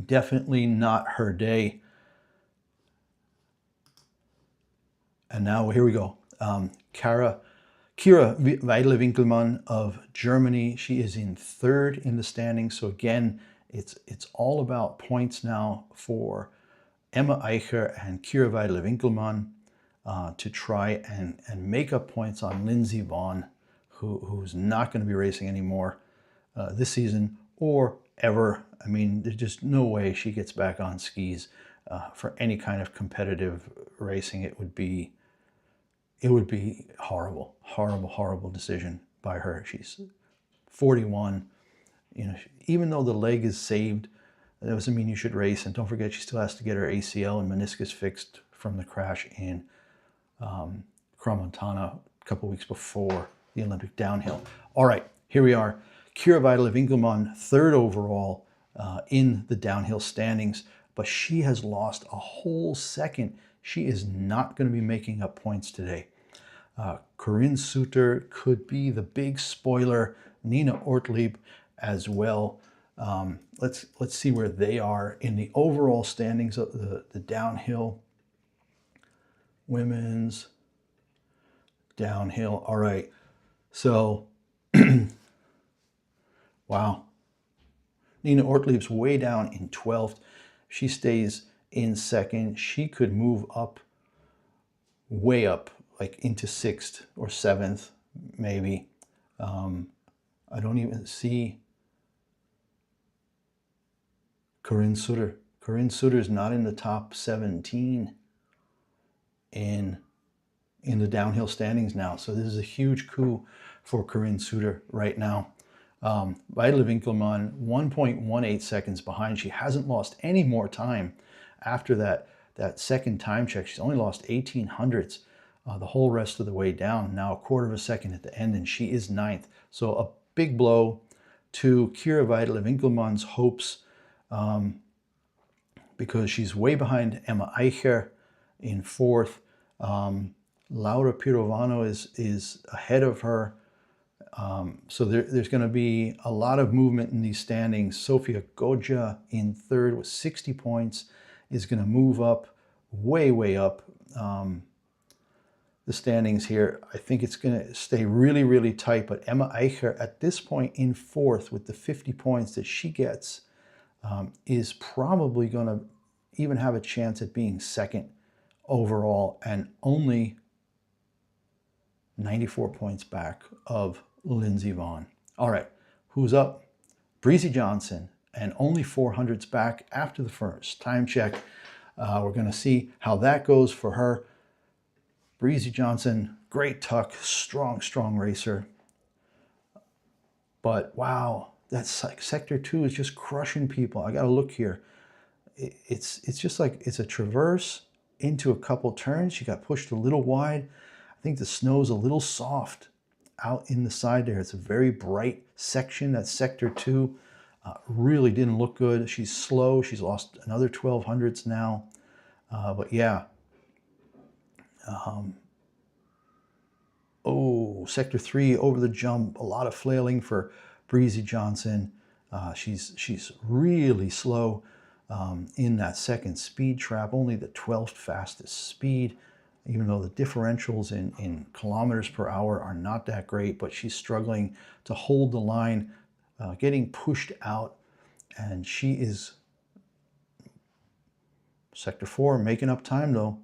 definitely not her day. And now here we go. Kira Weidle-Winkelmann of Germany. She is in 3rd in the standings. So again, it's all about points now for Emma Eicher and Kira Weidle-Winkelmann to try and make up points on Lindsey Vonn, who's not going to be racing anymore this season or ever. I mean, there's just no way she gets back on skis for any kind of competitive racing. It would be horrible, horrible, horrible decision by her. She's 41. You know, even though the leg is saved, that doesn't mean you should race. And don't forget, she still has to get her ACL and meniscus fixed from the crash in Crans-Montana a couple weeks before the Olympic downhill. All right, here we are. Kira Weidle-Winkelmann, 3rd overall in the downhill standings, but she has lost a whole second. She is not going to be making up points today. Corinne Suter could be the big spoiler. Nina Ortlieb as well. Let's see where they are in the overall standings of the downhill. Women's downhill. All right. So, wow. Nina Ortlieb's way down in 12th. She stays in 2nd. She could move up, way up, like into 6th or 7th, maybe. I don't even see Corinne Suter. Corinne Suter's not in the top 17 in the downhill standings now. So this is a huge coup for Corinne Suter right now. Weidle-Winkelmann, 1.18 seconds behind. She hasn't lost any more time after that second time check. She's only lost 1800ths the whole rest of the way down. Now 1/4 second at the end, and she is 9th. So a big blow to Kira Weidle-Winkelmann's hopes, because she's way behind Emma Eicher in 4th. Laura Pirovano is ahead of her. So there's going to be a lot of movement in these standings. Sofia Goggia in 3rd with 60 points is going to move up, way up the standings here. I think it's going to stay really, really tight. But Emma Eicher at this point in 4th with the 50 points that she gets is probably going to even have a chance at being 2nd overall, and only 94 points back of Lindsey Vonn. All right, who's up? Breezy Johnson, and only 400s back after the first time check. We're going to see how that goes for her. Breezy Johnson, great tuck, strong racer. But wow, that's like Sector 2 is just crushing people. I got to look here. It's just like it's a traverse into a couple turns. She got pushed a little wide. I think the snow's a little soft out in the side there. It's a very bright section. That's Sector 2. Really didn't look good. She's slow. She's lost another 1200ths now. But yeah. Sector 3 over the jump. A lot of flailing for Breezy Johnson. She's really slow in that second speed trap. Only the 12th fastest speed, even though the differentials in kilometers per hour are not that great, but she's struggling to hold the line, getting pushed out, and she is Sector 4 making up time though.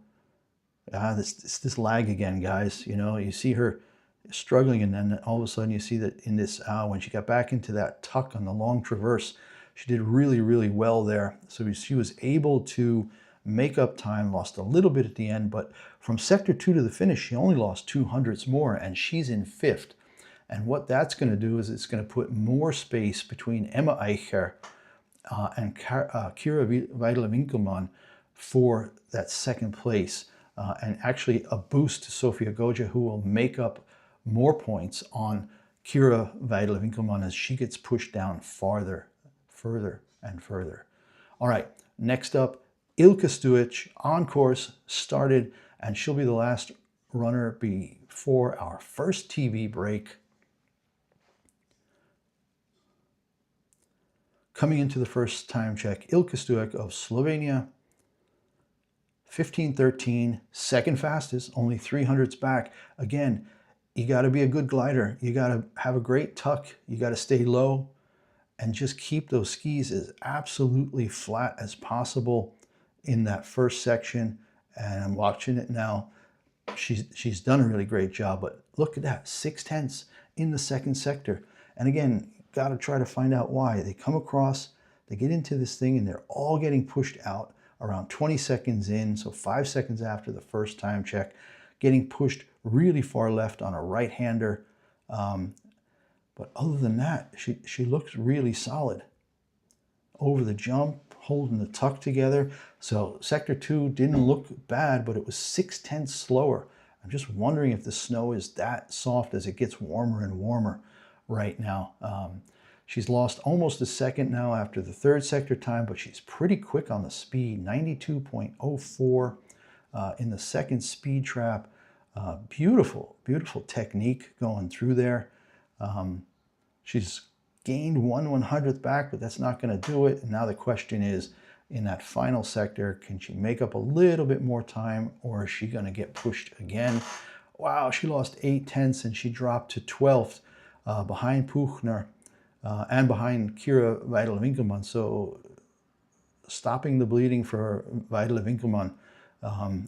This lag again, guys. You know, you see her struggling, and then all of a sudden you see that in this when she got back into that tuck on the long traverse, she did really well there. So she was able to make up time, lost a little bit at the end, but from Sector 2 to the finish, she only lost 200ths more, and she's in 5th. And what that's going to do is it's going to put more space between Emma Eicher and Kira Weidler-Winkelmann for that second place, and actually a boost to Sofia Goggia, who will make up more points on Kira Weidler-Winkelmann as she gets pushed down further and further. All right, next up, Ilka Stuic on course, started, and she'll be the last runner before our first TV break. Coming into the first time check, Ilka Stuic of Slovenia, 15:13, second fastest, only 300s back. Again, you got to be a good glider. You got to have a great tuck. You got to stay low and just keep those skis as absolutely flat as possible in that first section. And I'm watching it now. She's done a really great job, but look at that, 6/10 in the second sector. And again, got to try to find out why. They come across, they get into this thing, and they're all getting pushed out around 20 seconds in, so 5 seconds after the first time check, getting pushed really far left on a right-hander. But other than that, she looks really solid. Over the jump, holding the tuck together. So sector 2 didn't look bad, but it was 6/10 slower. I'm just wondering if the snow is that soft as it gets warmer and warmer right now. She's lost almost a second now after the third sector time, but she's pretty quick on the speed, 92.04 in the second speed trap. Beautiful, beautiful technique going through there. She's gained 1/100th back, but that's not going to do it. And now the question is, in that final sector, can she make up a little bit more time, or is she going to get pushed again? Wow, she lost 8/10 and she dropped to 12th behind Puchner and behind Kira Weidler-Winkelmann. So stopping the bleeding for Weidler-Winkelmann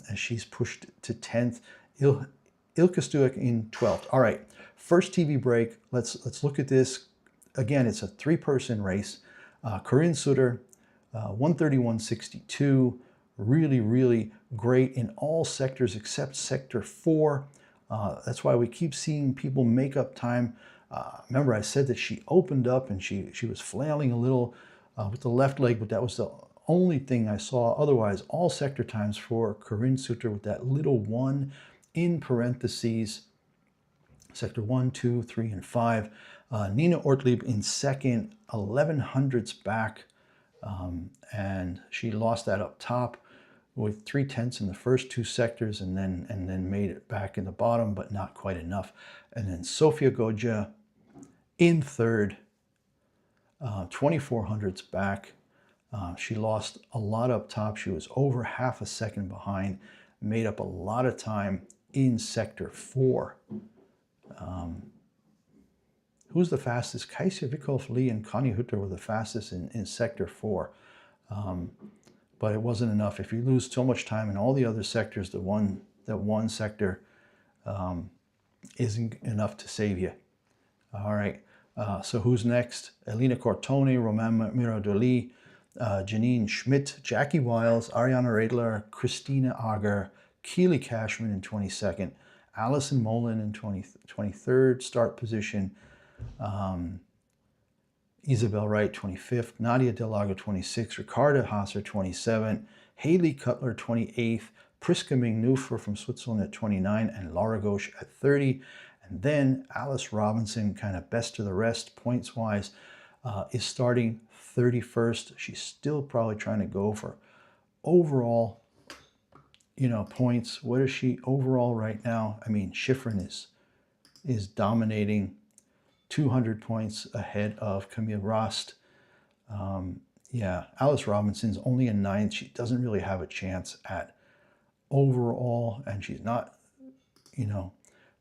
as she's pushed to 10th. Ilka Stuic in 12th. All right, first TV break. Let's look at this. Again, it's a 3-person race. Corinne Sutter, 1:31.62. Really, really great in all sectors except sector 4. That's why we keep seeing people make up time. Remember, I said that she opened up and she was flailing a little with the left leg, but that was the only thing I saw. Otherwise, all sector times for Corinne Sutter with that little 1 in parentheses. Sector 1, 2, 3, and 5. Nina Ortlieb in second, 1100ths back, and she lost that up top with 3/10 in the first 2 sectors, and then made it back in the bottom, but not quite enough. And then Sofia Goggia in third, 2400ths back. She lost a lot up top. She was over half a second behind, made up a lot of time in sector 4. Who's the fastest? Kajsa Wickhoff, Lee, and Connie Hutter were the fastest in sector 4. But it wasn't enough. If you lose so much time in all the other sectors, that one sector isn't enough to save you. All right. So who's next? Elina Cortone, Romain Miradoli, Janine Schmidt, Jackie Wiles, Ariana Radler, Christina Auger, Keely Cashman in 22nd, Allison Molin in 23rd start position, Isabel Wright 25th, Nadia Delago 26th, Ricarda Hasser 27th, Haley Cutler 28th, Priska Ming-Nufer from Switzerland at 29, and Laura Gauche at 30. And then Alice Robinson, kind of best of the rest points-wise, is starting 31st. She's still probably trying to go for overall, points. What is she overall right now? I mean, Schifrin is dominating, 200 points ahead of Camille Rost. Yeah, Alice Robinson's only in 9th. She doesn't really have a chance at overall, and she's not,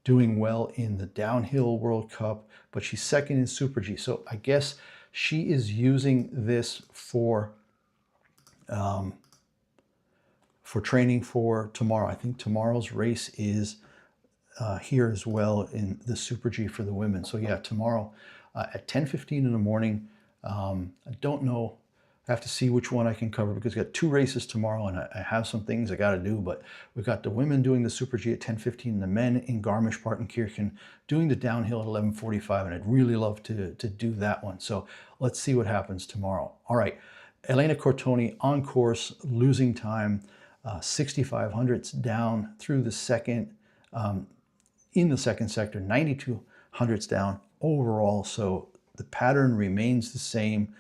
doing well in the downhill World Cup, but she's second in Super G. So I guess she is using this for training for tomorrow. I think tomorrow's race is here as well in the Super G for the women. So yeah, tomorrow at 10:15 in the morning. I don't know I have to see which one I can cover because I've got 2 races tomorrow and I have some things I got to do. But we've got the women doing the Super G at 10:15, the men in Garmisch-Partenkirchen doing the downhill at 11:45, and I'd really love to do that one. So let's see what happens tomorrow. All right, Elena Cortoni on course, losing time, 6,500s down through the second, in the second sector, 9,200s down overall. So the pattern remains the same.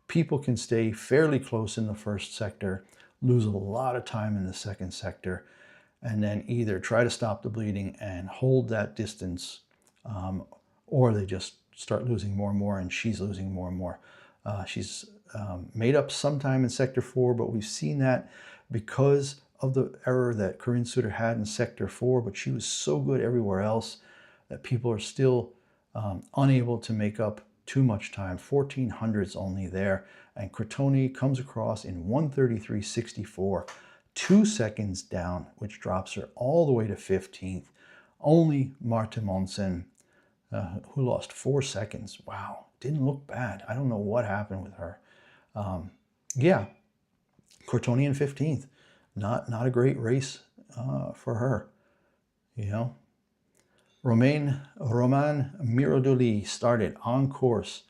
People can stay fairly close in the first sector, lose a lot of time in the second sector, and then either try to stop the bleeding and hold that distance, or they just start losing more and more, and she's losing more and more. She's made up some time in Sector 4, but we've seen that because of the error that Corinne Suter had in Sector 4, but she was so good everywhere else that people are still unable to make up too much time. 1400s only there, and Cortoni comes across in 1:33.64, 2 seconds down, which drops her all the way to 15th. Only Marte Monsen, who lost 4 seconds. Wow, didn't look bad. I don't know what happened with her. Yeah, Cortoni in 15th. Not a great race for her, you know. Romain Mirodoli started on course.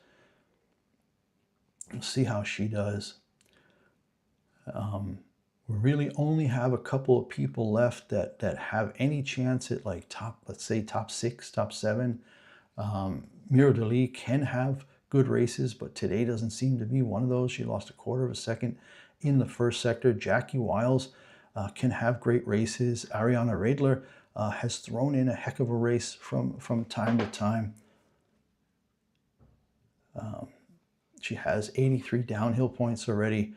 Let's see how she does. We really only have a couple of people left that have any chance at like let's say top 6, top 7. Mirodoli can have good races, but today doesn't seem to be one of those. She lost a quarter of a second in the first sector. Jackie Wiles can have great races. Ariana Radler has thrown in a heck of a race from time to time. She has 83 downhill points already.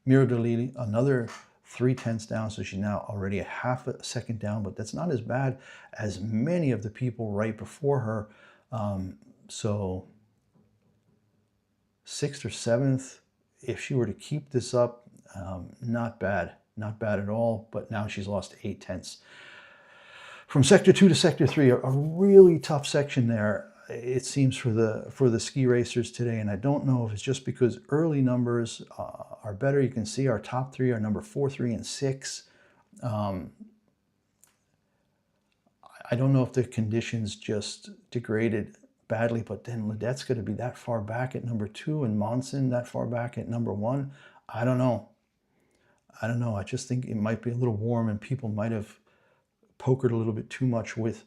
Mirodoli, another 3/10 down, so she's now already a half a second down, but that's not as bad as many of the people right before her. So 6th or 7th, if she were to keep this up, not bad at all, but now she's lost 8/10. From Sector 2 to Sector 3, a really tough section there, it seems, for the ski racers today. And I don't know if it's just because early numbers are better. You can see our top 3 are number 4, 3, and 6. I don't know if the conditions just degraded badly, but then Ledette's going to be that far back at number 2 and Monson that far back at number 1. I don't know. I just think it might be a little warm and people might have pokered a little bit too much with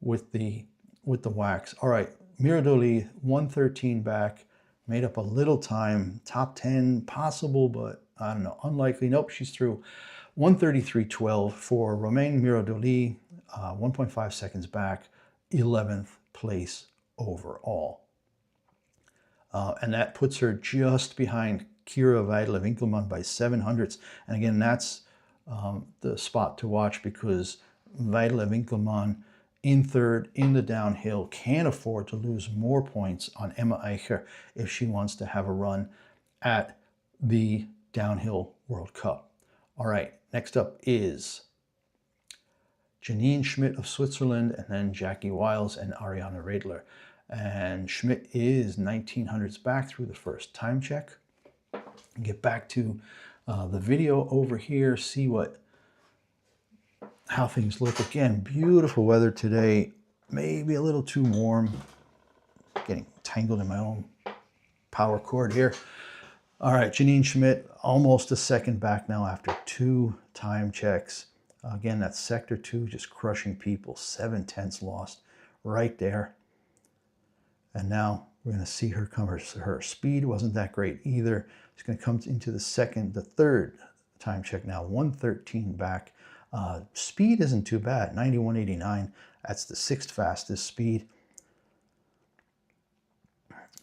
the wax. All right, Mirodoli 1:13 back, made up a little time. Top 10 possible, but I don't know, unlikely. Nope, she's through. 1:33.12 for Romain Mirodoli, 1.5 seconds back, 11th place overall. And that puts her just behind Kira Weidler-Winkelmann by 700ths. And again, that's the spot to watch because Weidler-Winkelmann in 3rd in the downhill can afford to lose more points on Emma Eicher if she wants to have a run at the Downhill World Cup. All right, next up is Janine Schmidt of Switzerland, and then Jackie Wiles and Ariana Radler. And Schmidt is 1900s back through the first time check. Get back to the video over here, see how things look. Again, beautiful weather today, maybe a little too warm. Getting tangled in my own power cord here. All right, Janine Schmidt, almost a second back now after 2 time checks. Again, that's Sector 2, just crushing people. 7/10 lost right there. And now we're going to see her come. Her speed wasn't that great either. She's going to come into the 3rd time check now, 1:13 back. Speed isn't too bad, 91.89. That's the 6th fastest speed.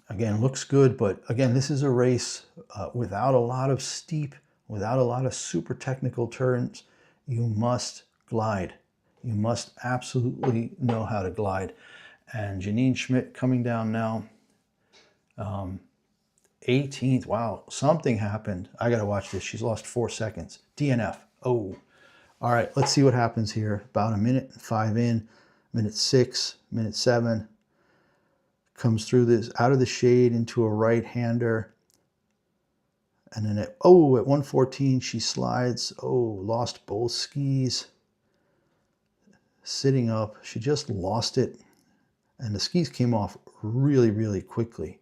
Again, looks good, but again, this is a race without a lot of steep, without a lot of super technical turns. You must glide. You must absolutely know how to glide. And Janine Schmidt coming down now, 18th. Wow, something happened. I got to watch this. She's lost 4 seconds. DNF. Oh, all right. Let's see what happens here. About 1:05 in, minute 6, minute 7. Comes through this, out of the shade into a right-hander. And then at 114, she slides. Oh, lost both skis. Sitting up, she just lost it. And the skis came off really, really quickly.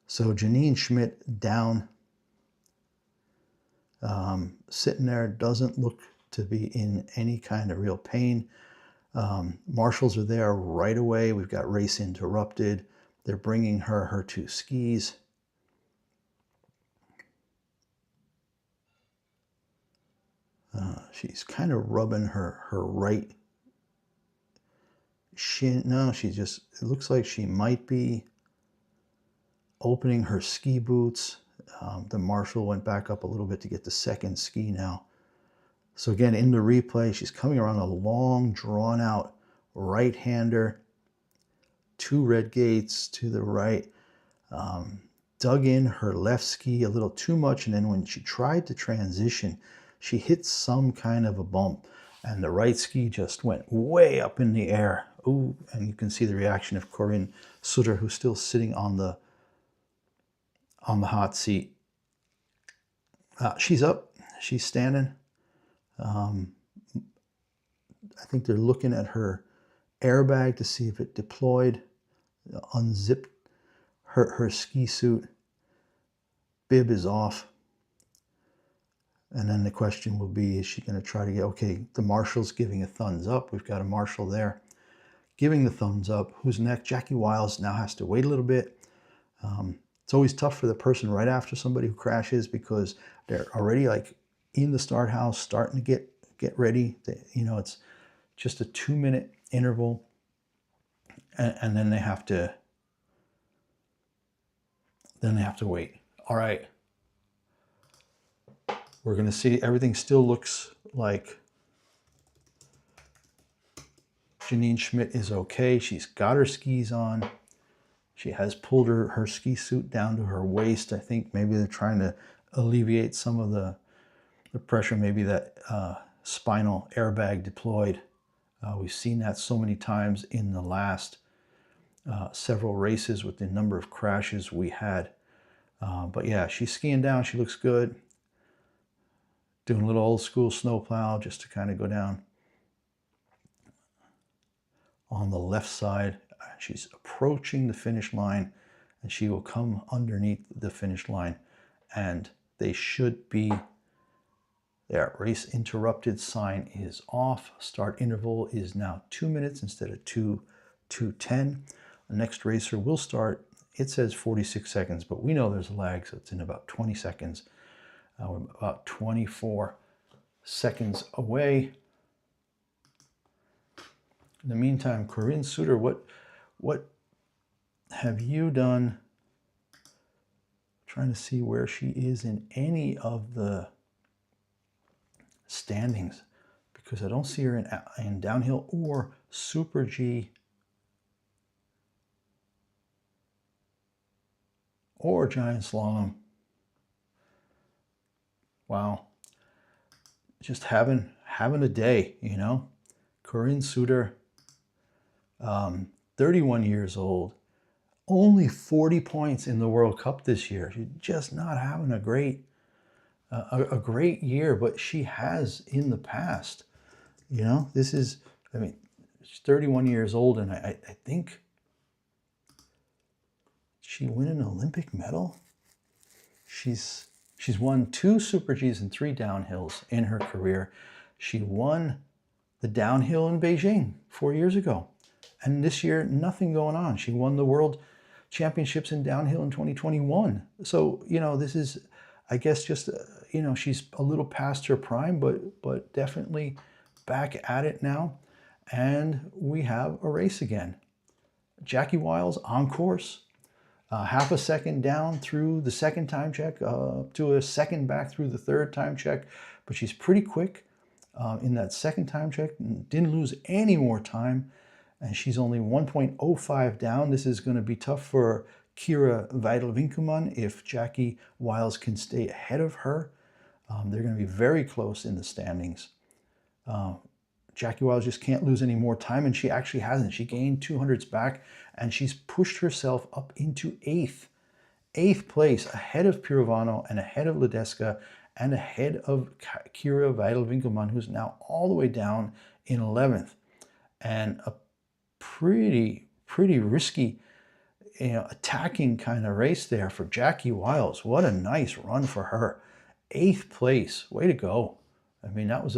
So Janine Schmidt down, sitting there, doesn't look to be in any kind of real pain. Marshals are there right away. We've got race interrupted. They're bringing her two skis. She's kind of rubbing her right shin. No, it looks like she might be opening her ski boots. The marshal went back up a little bit to get the second ski now. So again, in the replay, she's coming around a long, drawn-out right-hander, two red gates to the right, dug in her left ski a little too much, and then when she tried to transition, she hit some kind of a bump, and the right ski just went way up in the air. Ooh, and you can see the reaction of Corinne Sutter, who's still sitting on the hot seat. She's up, she's standing. I think they're looking at her airbag to see if it deployed, unzipped her ski suit. Bib is off. And then the question will be, is she going to try to get, okay, the marshal's giving a thumbs up. We've got a marshal there giving the thumbs up. Who's next? Jackie Wiles now has to wait a little bit. It's always tough for the person right after somebody who crashes because they're already like in the start house, starting to get ready. It's just a 2-minute interval, and then they have to wait. All right, we're gonna see. Everything still looks like Janine Schmidt is okay. She's got her skis on. She has pulled her ski suit down to her waist. I think maybe they're trying to alleviate some of the pressure. Maybe that spinal airbag deployed. We've seen that so many times in the last several races with the number of crashes we had. But yeah, she's skiing down. She looks good. Doing a little old school snowplow just to kind of go down on the left side. She's approaching the finish line, and she will come underneath the finish line, and they should be there. Race interrupted sign is off. Start interval is now 2 minutes instead of 2:10. The next racer will start. It says 46 seconds, but we know there's a lag, so it's in about 20 seconds. We're about 24 seconds away. In the meantime, Corinne Sutter, what have you done? Trying to see where she is in any of the standings, because I don't see her in downhill or Super G or giant slalom. Wow, just having a day, Corinne Sutter, 31 years old, only 40 points in the World Cup this year. She's just not having a great year, but she has in the past. This is, she's 31 years old, and I think she won an Olympic medal. She's won 2 Super Gs and 3 downhills in her career. She won the downhill in Beijing 4 years ago. And this year, nothing going on. She won the World Championships in downhill in 2021. So, this is, I guess, just, she's a little past her prime, but definitely back at it now. And we have a race again. Jackie Wiles on course. Half a second down through the second time check, to a second back through the third time check. But she's pretty quick in that second time check. Didn't lose any more time. And she's only 1.05 down. This is going to be tough for Kira Weidel-Winkelmann if Jackie Wiles can stay ahead of her. They're going to be very close in the standings. Jackie Wiles just can't lose any more time, and she actually hasn't. She gained 200s back, and she's pushed herself up into 8th 8th place, ahead of Pirovano and ahead of Ledesca and ahead of Kira Weidel-Winkelmann, who's now all the way down in 11th. And a pretty risky, attacking kind of race there for Jackie Wiles. What a nice run for her. 8th place, way to go. I mean, that's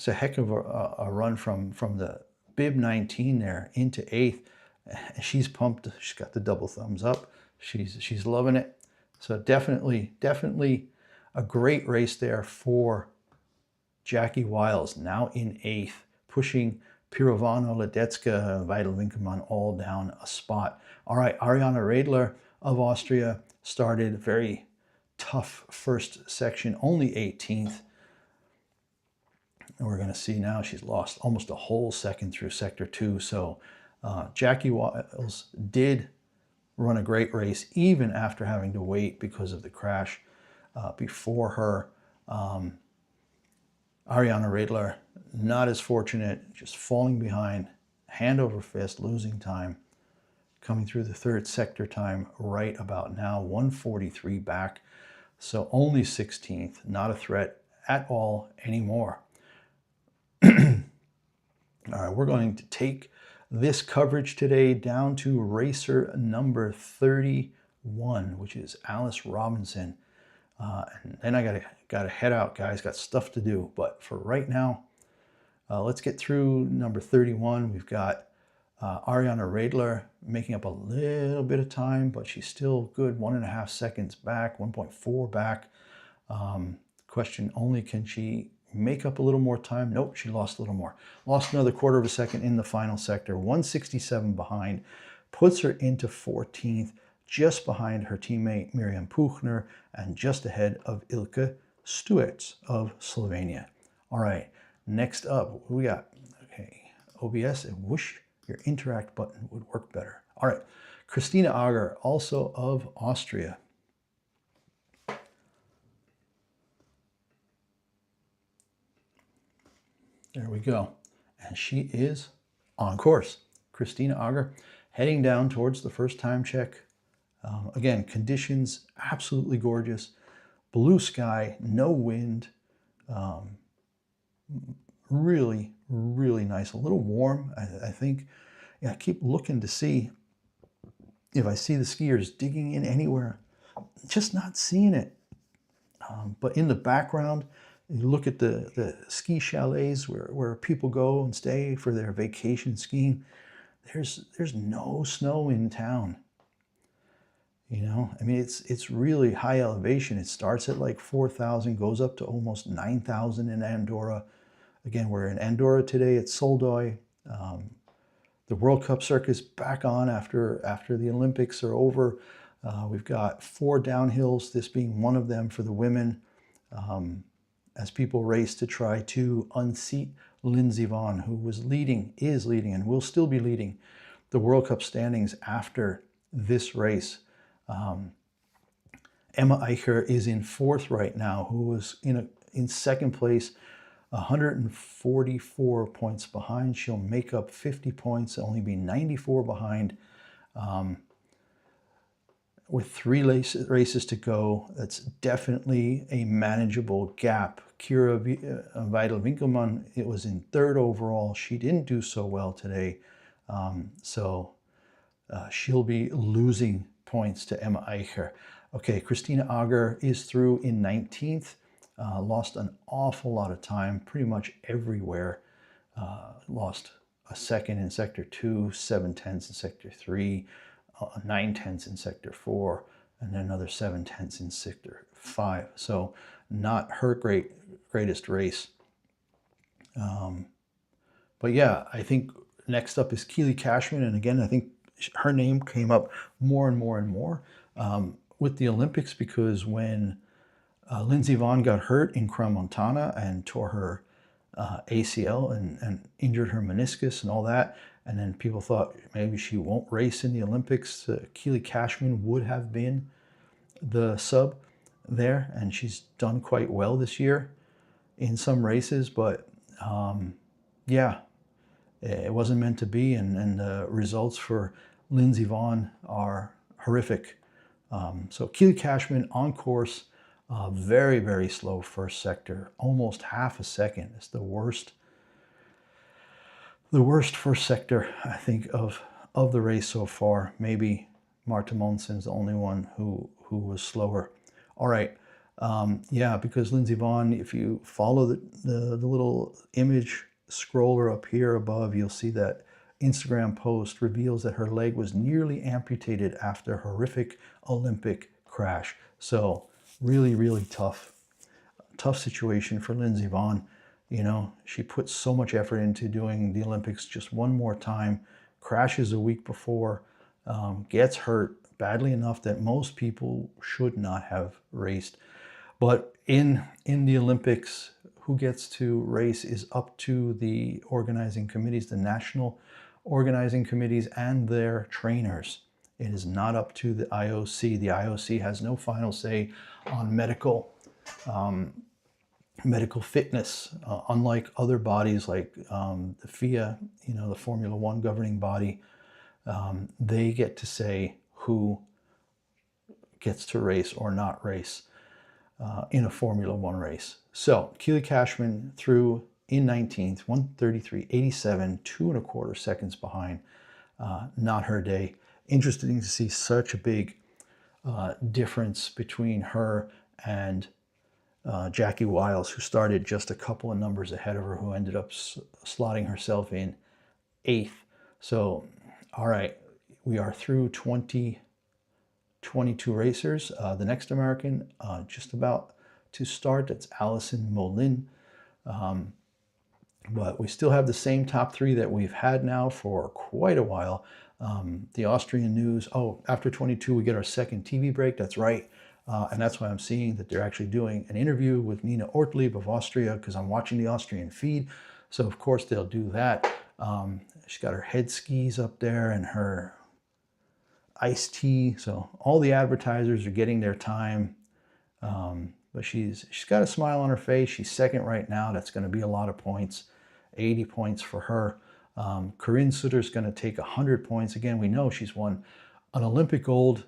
a heck of a run from the bib 19 there into 8th. She's pumped. She's got the double thumbs up. She's loving it. So definitely a great race there for Jackie Wiles, now in 8th, pushing Pirovano, Ledecka, Weidel-Winkelmann all down a spot. All right, Ariane Redler of Austria started very tough first section, only 18th. And we're going to see now she's lost almost a whole second through sector 2. So Jackie Wiles did run a great race, even after having to wait because of the crash before her. Ariane Redler, not as fortunate, just falling behind, hand over fist, losing time, coming through the 3rd sector time right about now, 1:43 back. So only 16th, not a threat at all anymore. All right, we're going to take this coverage today down to racer number 31, which is Alice Robinson. And then I gotta head out, guys. Got stuff to do. But for right now, let's get through number 31. We've got Ariane Redler making up a little bit of time, but she's still good, 1.5 seconds back, 1.4 back. Question only, can she make up a little more time? Nope, she lost a little more. Lost another 1/4 second in the final sector, 1:67 behind, puts her into 14th, just behind her teammate Mirjam Puchner and just ahead of Ilke Stuets of Slovenia. All right, next up, what we got? Okay, OBS, I wish your interact button would work better. All right, Christina Auger, also of Austria. There we go. And she is on course. Christina Auger heading down towards the first time check. Again, conditions absolutely gorgeous. Blue sky, no wind. Really nice. A little warm, I think. Yeah, I keep looking to see if I see the skiers digging in anywhere. Just not seeing it. But in the background, you look at the ski chalets where people go and stay for their vacation skiing. There's no snow in town. I mean, it's really high elevation. It starts at like 4,000, goes up to almost 9,000 in Andorra. Again, we're in Andorra today. It's Soldeu. The World Cup circus back on after the Olympics are over. We've got 4 downhills, this being one of them for the women, as people race to try to unseat Lindsey Vonn, who is leading, and will still be leading the World Cup standings after this race. Emma Eicher is in 4th right now, who was in 2nd place, 144 points behind. She'll make up 50 points, only be 94 behind. With 3 races to go, that's definitely a manageable gap. Kira Weidel-Winkelmann, it was in 3rd overall. She didn't do so well today, so she'll be losing points to Emma Eicher. Okay, Christina Auger is through in 19th. Lost an awful lot of time, pretty much everywhere. Lost a second in sector 2, 7/10 in sector 3, 9/10 in sector 4, and then another 7/10 in sector 5. So not her greatest race. But yeah, I think next up is Keely Cashman, and again, I think her name came up more and more with the Olympics, because when Lindsey Vonn got hurt in Crans-Montana and tore her ACL and injured her meniscus and all that, and then people thought maybe she won't race in the Olympics, Keely Cashman would have been the sub there, and she's done quite well this year in some races, but yeah, it wasn't meant to be, and the results for Lindsey Vonn are horrific. So Keely Cashman on course, very, very slow first sector, almost half a second. It's the worst first sector, I think, of the race so far. Maybe Marta Monsen's the only one who was slower. All right. Yeah, because Lindsey Vonn, if you follow the little image scroller up here above, you'll see that Instagram post reveals that her leg was nearly amputated after a horrific Olympic crash. So really, really tough situation for Lindsey Vonn. You know, she put so much effort into doing the Olympics just one more time, crashes a week before, gets hurt badly enough that most people should not have raced. But in the Olympics, who gets to race is up to the organizing committees, the national organizing committees and their trainers. It is not up to the IOC. The IOC has no final say on medical fitness, unlike other bodies like the FIA, you know, the Formula One governing body. They get to say who gets to race or not race in a Formula One race. So Keely Cashman threw in 19th, 1:33.87, 2.25 seconds behind. Not her day. Interesting to see such a big difference between her and Jackie Wiles, who started just a couple of numbers ahead of her, who ended up slotting herself in 8th. So, all right, we are through 22 racers. The next American just about to start, that's Allison Molin. But we still have the same top 3 that we've had now for quite a while. The Austrian news, after 22 we get our second TV break, that's right. And that's why I'm seeing that they're actually doing an interview with Nina Ortlieb of Austria, because I'm watching the Austrian feed. So of course they'll do that. She's got her head skis up there and her iced tea. So all the advertisers are getting their time. But she's got a smile on her face. She's second right now. That's going to be a lot of points, 80 points for her. Corinne Sutter's going to take 100 points. Again, we know she's won an Olympic gold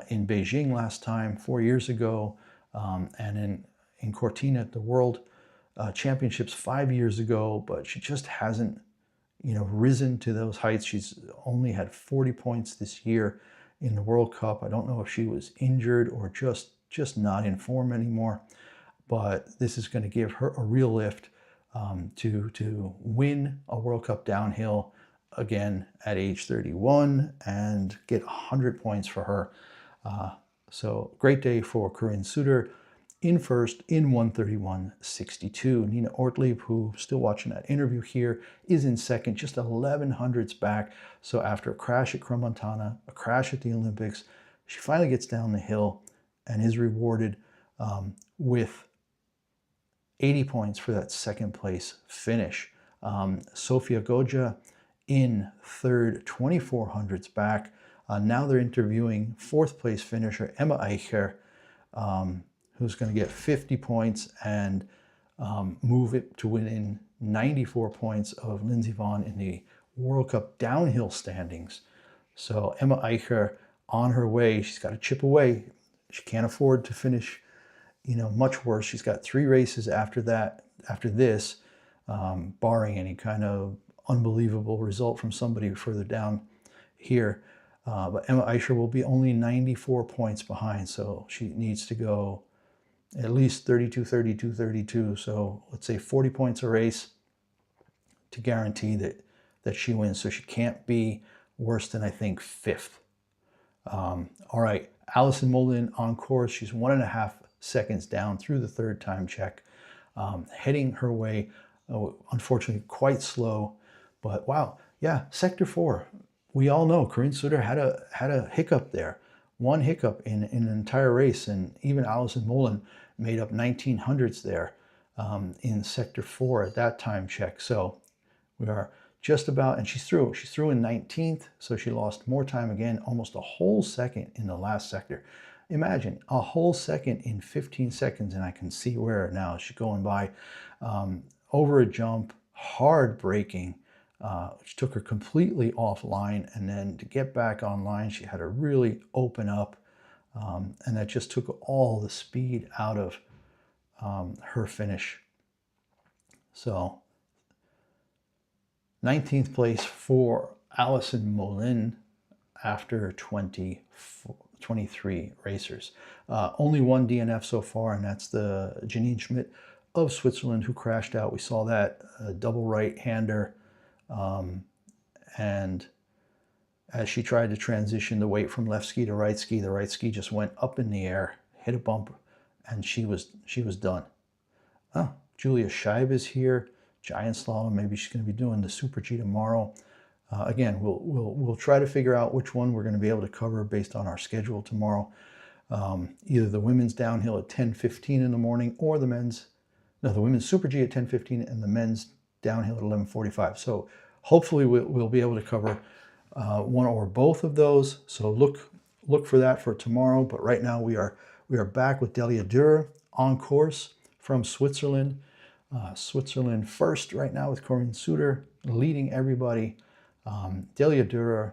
in Beijing last time, 4 years ago, and in Cortina at the World Championships 5 years ago, but she just hasn't, you know, risen to those heights. She's only had 40 points this year in the World Cup. I don't know if she was injured or just not in form anymore, but this is going to give her a real lift to win a World Cup downhill again at age 31 and get 100 points for her. So great day for Corinne Sutter in first in 1:31.62. Nina Ortlieb, who's still watching that interview here, is in second, just 11 hundredths back. So after a crash at Crans-Montana, a crash at the Olympics, she finally gets down the hill and is rewarded with 80 points for that second place finish. Sofia Goggia in third, 24 hundredths back. Now they're interviewing fourth place finisher Emma Eicher, who's going to get 50 points and move it to within 94 points of Lindsey Vonn in the World Cup downhill standings. So Emma Eicher on her way. She's got to chip away. She can't afford to finish, you know, much worse. She's got 3 races after this, barring any kind of unbelievable result from somebody further down here. But Emma Eicher will be only 94 points behind, so she needs to go at least 32, 32, 32. So let's say 40 points a race to guarantee that she wins. So she can't be worse than, I think, 5th. All right, Allison Molin on course. She's 1.5 seconds down through the third time check, heading her way. Unfortunately, quite slow, but wow, yeah, sector 4. We all know Corinne Sutter had a hiccup there, one hiccup in an entire race, and even Allison Molin made up 19 hundredths there in sector 4 at that time check. So we are just about, and she's through in 19th, so she lost more time again, almost a whole second in the last sector. Imagine a whole second in 15 seconds, and I can see where now she's going by over a jump, hard braking, which took her completely offline, and then to get back online, she had to really open up. And that just took all the speed out of her finish. So 19th place for Alison Molin after 23 racers. Only one DNF so far, and that's the Janine Schmidt of Switzerland, who crashed out. We saw that double right-hander, and as she tried to transition the weight from left ski to right ski, the right ski just went up in the air, hit a bump, and she was done. Oh, Julia Scheib is here, giant slalom. Maybe she's going to be doing the Super G tomorrow. Again, we'll try to figure out which one we're going to be able to cover based on our schedule tomorrow. Either the women's downhill at 10:15 in the morning, or the women's Super G at 10:15 and the men's downhill at 11:45. So hopefully we'll be able to cover one or both of those. So look for that for tomorrow. But right now we are back with Delia Dürer on course from Switzerland. Switzerland first right now with Corinne Suter leading everybody. Delia Dürer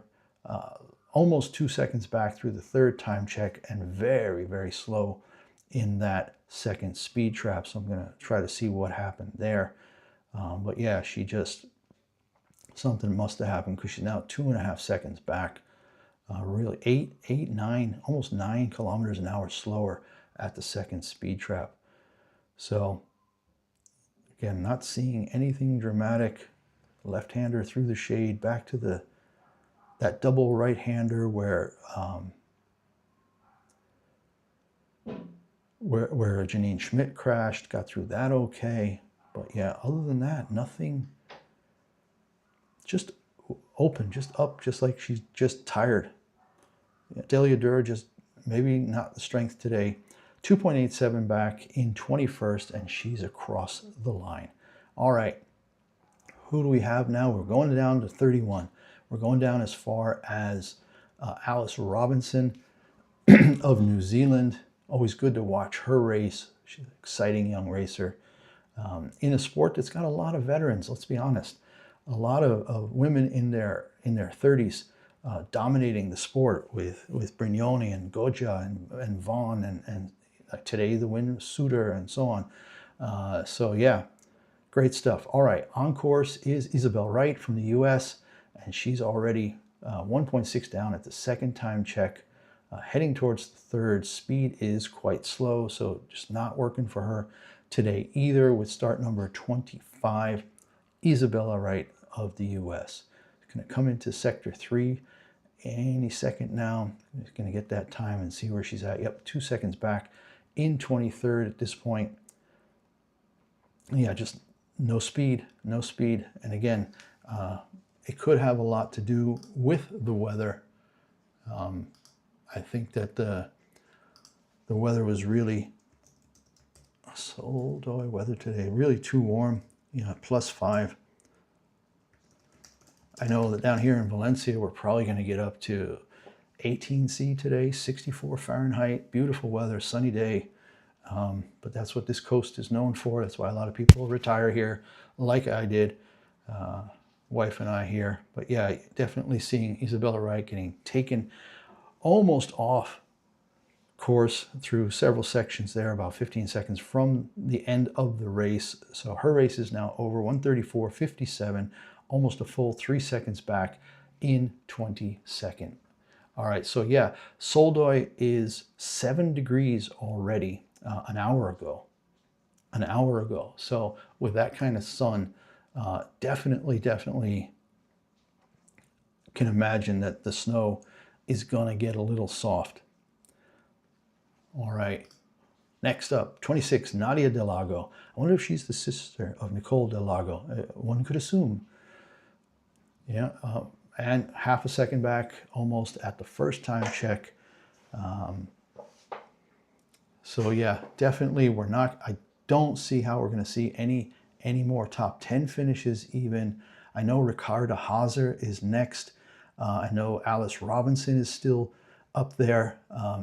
almost 2 seconds back through the third time check, and very, very slow in that second speed trap. So I'm going to try to see what happened there. But yeah, something must have happened, because she's now 2.5 seconds back. Really 9, almost 9 kilometers an hour slower at the second speed trap. So again, not seeing anything dramatic. Left-hander through the shade, back to that double right-hander where Janine Schmidt crashed, got through that okay. But yeah, other than that, nothing. Just open, just up, just like she's just tired. Yeah, Delia Dürer just maybe not the strength today. 2.87 back in 21st, and she's across the line. All right. Who do we have now? We're going down to 31. We're going down as far as Alice Robinson of New Zealand. Always good to watch her race. She's an exciting young racer in a sport that's got a lot of veterans. Let's be honest, a lot of women in their 30s dominating the sport with Brignoni and Goggia and Vonn and today the win Suter and so on. So yeah. Great stuff. All right, on course is Isabel Wright from the US, and she's already 1.6 down at the second time check, heading towards the third. Speed is quite slow, so just not working for her today either, with start number 25, Isabella Wright of the US. Going to come into sector 3 any second now. Just going to get that time and see where she's at. Yep, 2 seconds back in 23rd at this point. Yeah, just no speed. And again, it could have a lot to do with the weather. I think that the weather was really Soldeu weather today, really too warm. +5. I know that down here in Valencia, we're probably going to get up to 18°C today, 64 Fahrenheit, beautiful weather, sunny day. But that's what this coast is known for. That's why a lot of people retire here, like I did, wife and I here. But yeah, definitely seeing Isabella Wright getting taken almost off course through several sections there, about 15 seconds from the end of the race. So her race is now over, 1:34.57, almost a full 3 seconds back in 22nd. All right, so yeah, Soldeu is 7 degrees already. An hour ago. So with that kind of sun, definitely can imagine that the snow is going to get a little soft. All right. Next up, 26, Nadia Del Lago. I wonder if she's the sister of Nicole Del Lago. One could assume. Yeah, and half a second back, almost at the first time check. So yeah, definitely I don't see how we're going to see any more top 10 finishes even. I know Ricarda Hazer is next. I know Alice Robinson is still up there.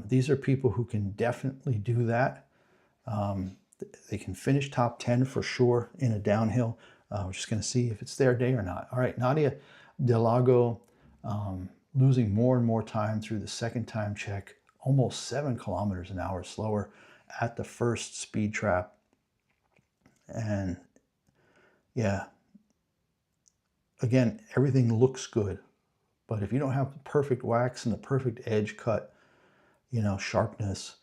These are people who can definitely do that. They can finish top 10 for sure in a downhill. We're just going to see if it's their day or not. All right, Nadia Del Lago losing more and more time through the second time check, almost 7 kilometers an hour slower at the first speed trap. And yeah, again, everything looks good, but if you don't have the perfect wax and the perfect edge cut, you know, sharpness,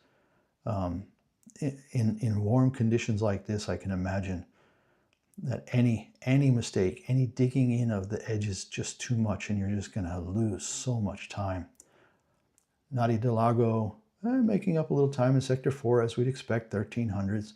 in warm conditions like this, I can imagine that any mistake, any digging in of the edge is just too much, and you're just going to lose so much time. Nadia Del Lago making up a little time in sector 4, as we'd expect, 1300s.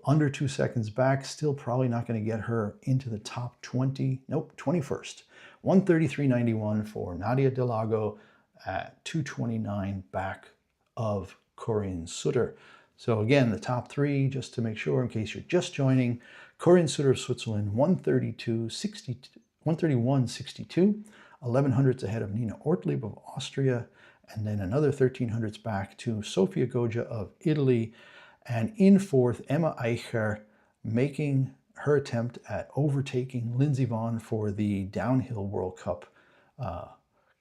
Under 2 seconds back, still probably not going to get her into the top 20. Nope, 21st. 133.91 for Nadia Del Lago at 229 back of Corinne Sutter. So again, the top 3, just to make sure, in case you're just joining: Corinne Sutter of Switzerland, 131.62, 1100s ahead of Nina Ortlieb of Austria, and then another 1300s back to Sofia Goggia of Italy. And in 4th, Emma Eicher, making her attempt at overtaking Lindsey Vonn for the Downhill World Cup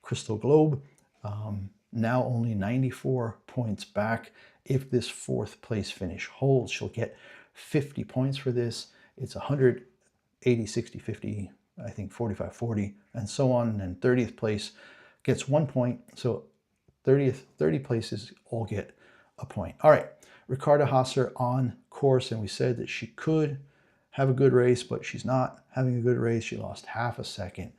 Crystal Globe. Now only 94 points back. If this 4th place finish holds, she'll get 50 points for this. It's 100, 80, 60, 50, I think 45, 40, and so on. And then 30th place gets 1 point. So 30 places all get a point. All right, Ricarda Hasser on course, and we said that she could have a good race, but she's not having a good race. She lost half a second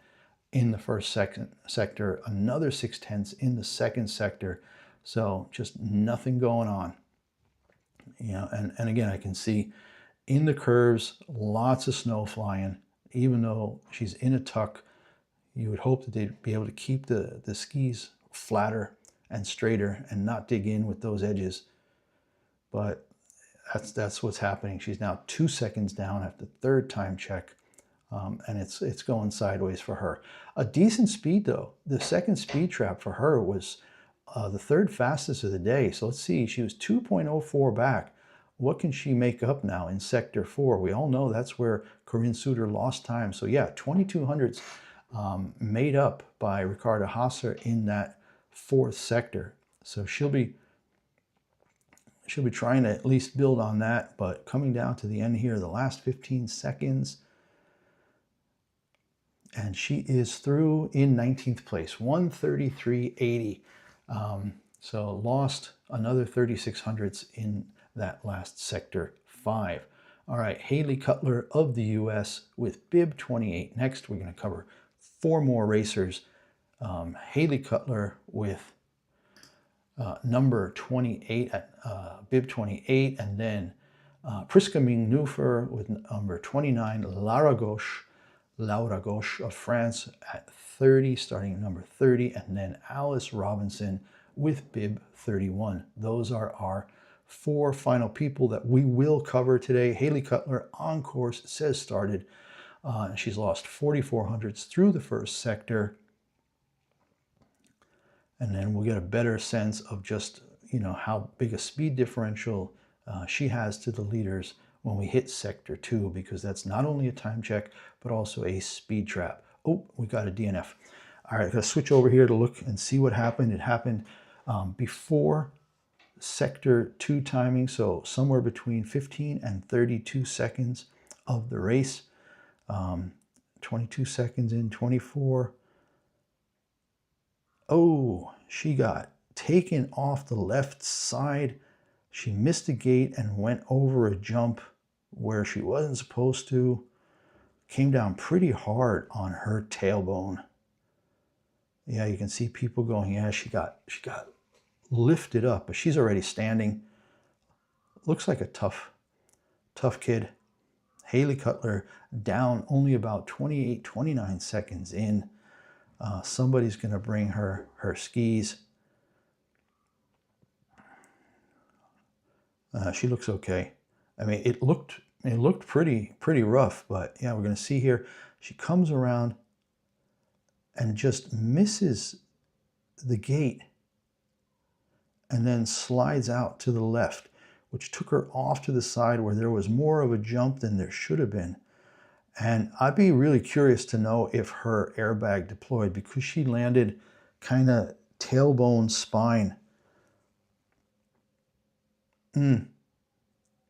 in the first sector, another 0.6 in the second sector. So just nothing going on. You know, and again, I can see in the curves, lots of snow flying. Even though she's in a tuck, you would hope that they'd be able to keep the skis flatter and straighter and not dig in with those edges. But that's what's happening. She's now 2 seconds down after the 3rd time check, and it's going sideways for her. A decent speed though. The second speed trap for her was the 3rd fastest of the day. So let's see, she was 2.04 back. What can she make up now in sector 4? We all know that's where Corinne Sutter lost time. So yeah, 2200s made up by Ricarda Hasser in that 4th sector. So she'll be trying to at least build on that, but coming down to the end here, the last 15 seconds, and she is through in 19th place, 133.80. So lost another 3600ths in that last sector 5. All right, Haley Cutler of the US with bib 28. Next, we're going to cover 4 more racers. Haley Cutler with number 28 at bib 28, and then Priska Ming Nufer with number 29, Laura Gauche of France at 30, starting at number 30, and then Alice Robinson with bib 31. Those are our 4 final people that we will cover today. Haley Cutler on course, it says started. She's lost 4,400ths through the first sector. And then we'll get a better sense of just, you know, how big a speed differential she has to the leaders when we hit sector 2, because that's not only a time check, but also a speed trap. Oh, we got a DNF. All right, I'm gonna switch over here to look and see what happened. It happened before sector 2 timing, so somewhere between 15 and 32 seconds of the race. 22 seconds in, 24. Oh, she got taken off the left side. She missed a gate and went over a jump where she wasn't supposed to. Came down pretty hard on her tailbone. Yeah, you can see people going, yeah, she got lifted up, but she's already standing. Looks like a tough kid. Haley Cutler down only about 28, 29 seconds in. Somebody's going to bring her skis. She looks okay. I mean, it looked pretty rough, but yeah, we're going to see here. She comes around and just misses the gate and then slides out to the left, which took her off to the side where there was more of a jump than there should have been. And I'd be really curious to know if her airbag deployed, because she landed kind of tailbone spine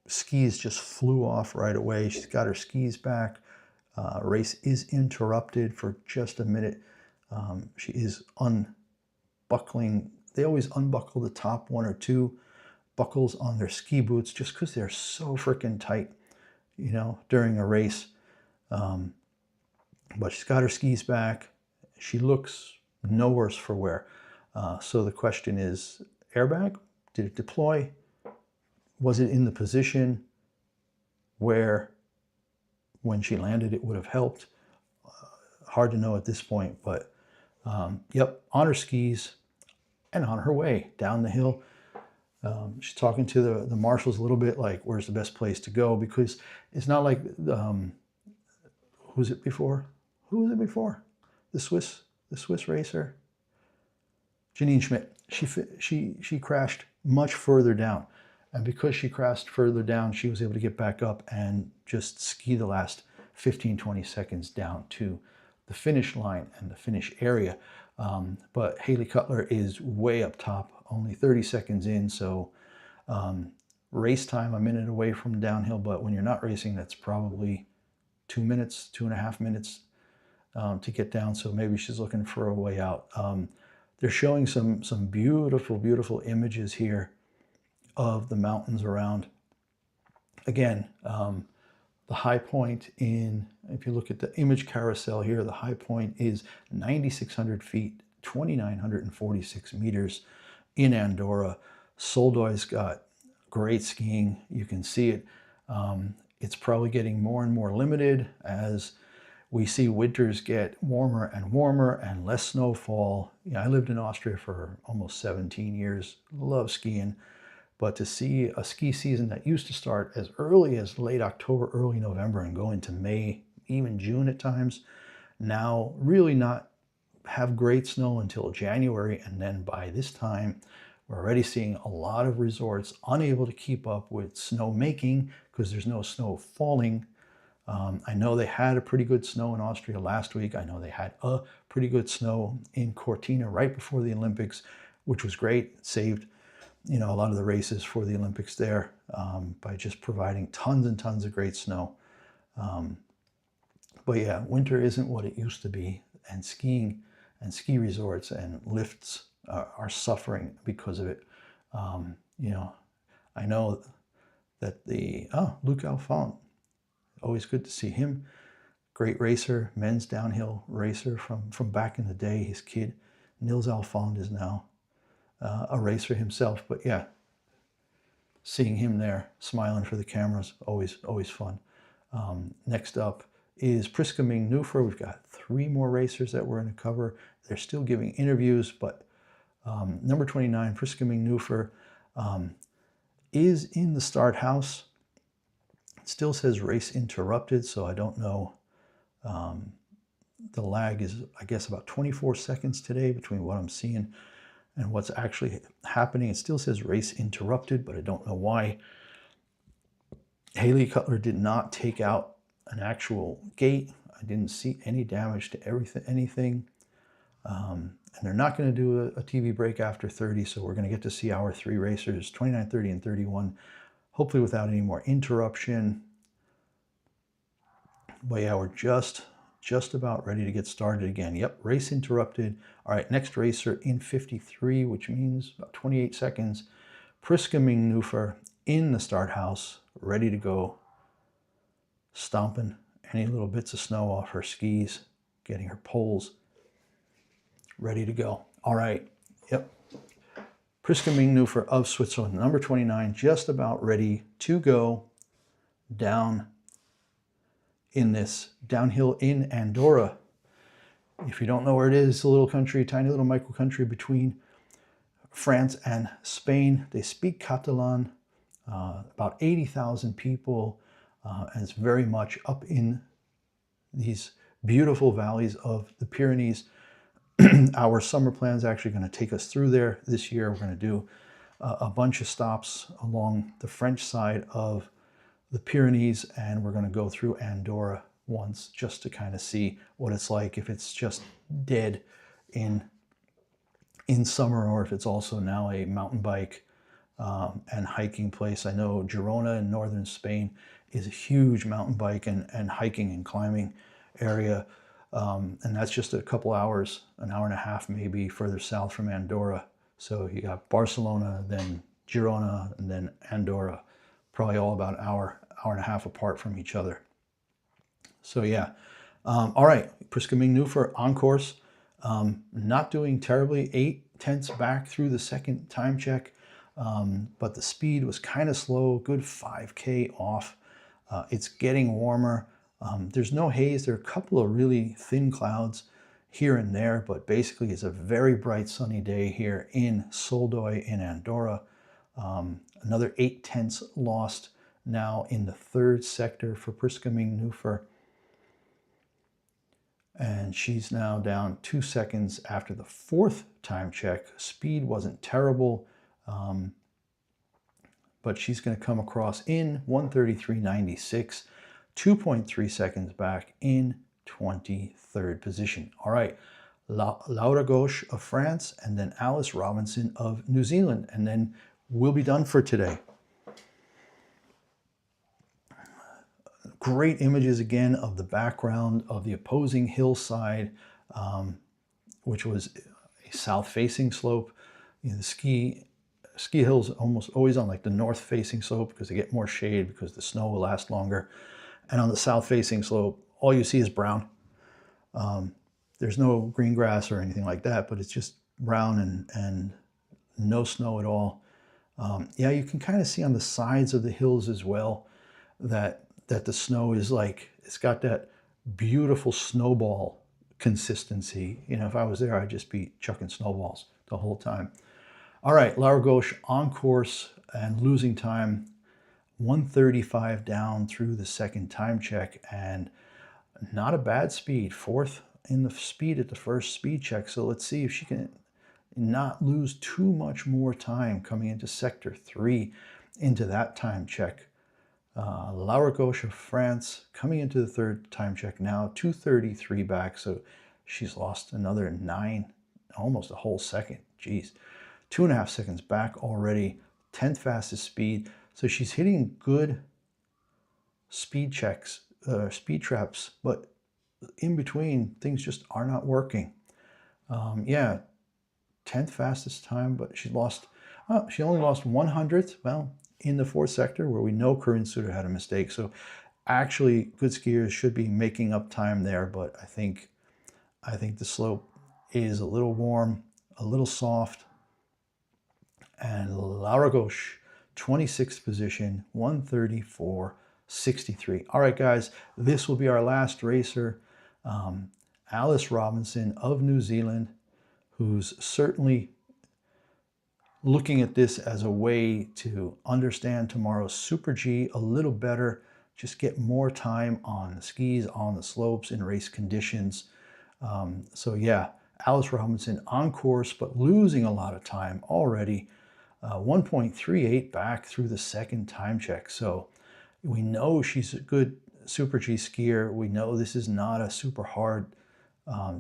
skis just flew off right away. She's got her skis back. Race is interrupted for just a minute. She is unbuckling. They always unbuckle the top 1 or 2 buckles on their ski boots just because they're so freaking tight, you know, during a race. But she's got her skis back. She looks no worse for wear. So the question is, airbag? Did it deploy? Was it in the position where when she landed it would have helped? Hard to know at this point, but yep, on her skis and on her way down the hill. She's talking to the marshals a little bit, like, where's the best place to go? Because it's not like, who was it before? Who was it before? The Swiss racer? Janine Schmidt. She crashed much further down. And because she crashed further down, she was able to get back up and just ski the last 15, 20 seconds down to the finish line and the finish area. But Haley Cutler is way up top, only 30 seconds in. So race time, a minute away from downhill. But when you're not racing, that's probably 2 minutes, 2.5 minutes to get down. So maybe she's looking for a way out. They're showing some beautiful, beautiful images here of the mountains around. Again, the high point if you look at the image carousel here, the high point is 9,600 feet, 2,946 meters in Andorra. Soldeu's got great skiing. You can see it. It's probably getting more and more limited as we see winters get warmer and warmer and less snowfall. Yeah, I lived in Austria for almost 17 years. Love skiing. But to see a ski season that used to start as early as late October, early November, and go into May, even June at times, now really not have great snow until January. And then by this time, we're already seeing a lot of resorts unable to keep up with snow making because there's no snow falling. I know they had a pretty good snow in Austria last week. I know they had a pretty good snow in Cortina right before the Olympics, which was great. It saved, you know, a lot of the races for the Olympics there by just providing tons and tons of great snow. But yeah, winter isn't what it used to be, and skiing and ski resorts and lifts are suffering because of it. You know, I know that Luc Alphonse, always good to see him. Great racer, men's downhill racer from back in the day. His kid, Nils Alphonse, is now a racer himself. But yeah, seeing him there smiling for the cameras, always fun. Next up is Priska Ming Nufer. We've got 3 more racers that we're going to cover. They're still giving interviews, but number 29, Priska Ming Nufer, is in the start house. It still says race interrupted, so I don't know. The lag is, I guess, about 24 seconds today between what I'm seeing and what's actually happening. It still says race interrupted, but I don't know why. Haley Cutler did not take out an actual gate. I didn't see any damage to anything. And they're not going to do a TV break after 30, so we're going to get to see our 3 racers, 29, 30, and 31, hopefully without any more interruption. But yeah, we're just about ready to get started again. Yep, race interrupted. All right, next racer in 53, which means about 28 seconds. Priska Ming Nufer in the start house, ready to go, stomping any little bits of snow off her skis, getting her poles ready to go. All right, yep. Priska Ming Nufer of Switzerland, number 29, just about ready to go down in this downhill in Andorra. If you don't know where it is, it's a little country, tiny little micro country between France and Spain. They speak Catalan, about 80,000 people, and it's very much up in these beautiful valleys of the Pyrenees. Our summer plan is actually going to take us through there this year. We're going to do a bunch of stops along the French side of the Pyrenees, and we're going to go through Andorra once just to kind of see what it's like, if it's just dead in summer or if it's also now a mountain bike and hiking place. I know Girona in northern Spain is a huge mountain bike and hiking and climbing area. And that's just a couple hours, an hour and a half maybe further south from Andorra. So you got Barcelona, then Girona, and then Andorra, probably all about an hour, hour and a half apart from each other. So yeah, all right, Prisca Mingnufer on course, not doing terribly, 0.8 back through the second time check, but the speed was kind of slow, good 5K off. It's getting warmer. There's no haze. There are a couple of really thin clouds here and there, but basically it's a very bright sunny day here in Soldeu in Andorra. Another 0.8 lost now in the third sector for Prisca Mingnufer. And she's now down 2 seconds after the fourth time check. Speed wasn't terrible, but she's going to come across in 1:33.96, 2.3 seconds back in 23rd position. All right, Laura Gauche of France, and then Alice Robinson of New Zealand, and then we'll be done for today. Great images again of the background of the opposing hillside, which was a south-facing slope. You know, the ski hills almost always on like the north-facing slope because they get more shade because the snow will last longer. And on the south-facing slope, all you see is brown. There's no green grass or anything like that, but it's just brown and no snow at all. Yeah, you can kind of see on the sides of the hills as well that the snow is like, it's got that beautiful snowball consistency. You know, if I was there, I'd just be chucking snowballs the whole time. All right, Laura Gauche on course and losing time, 1:35 down through the second time check, and not a bad speed, fourth in the speed at the first speed check. So let's see if she can not lose too much more time coming into sector 3 into that time check. Laura Gauche of France coming into the third time check now, 2:33 back, so she's lost another 9, almost a whole second. Geez, 2.5 seconds back already, 10th fastest speed. So she's hitting good speed checks, speed traps, but in between things just are not working. Yeah, 10th fastest time, but she only lost 100th. Well, in the fourth sector where we know Corinne Suter had a mistake. So actually good skiers should be making up time there, but I think the slope is a little warm, a little soft. And Laura Gauche, 26th position, 1:34.63. All right, guys, this will be our last racer. Alice Robinson of New Zealand, who's certainly looking at this as a way to understand tomorrow's Super G a little better, just get more time on the skis, on the slopes, in race conditions. So yeah, Alice Robinson on course, but losing a lot of time already. 1.38 back through the second time check. So we know she's a good Super G skier. We know this is not a super hard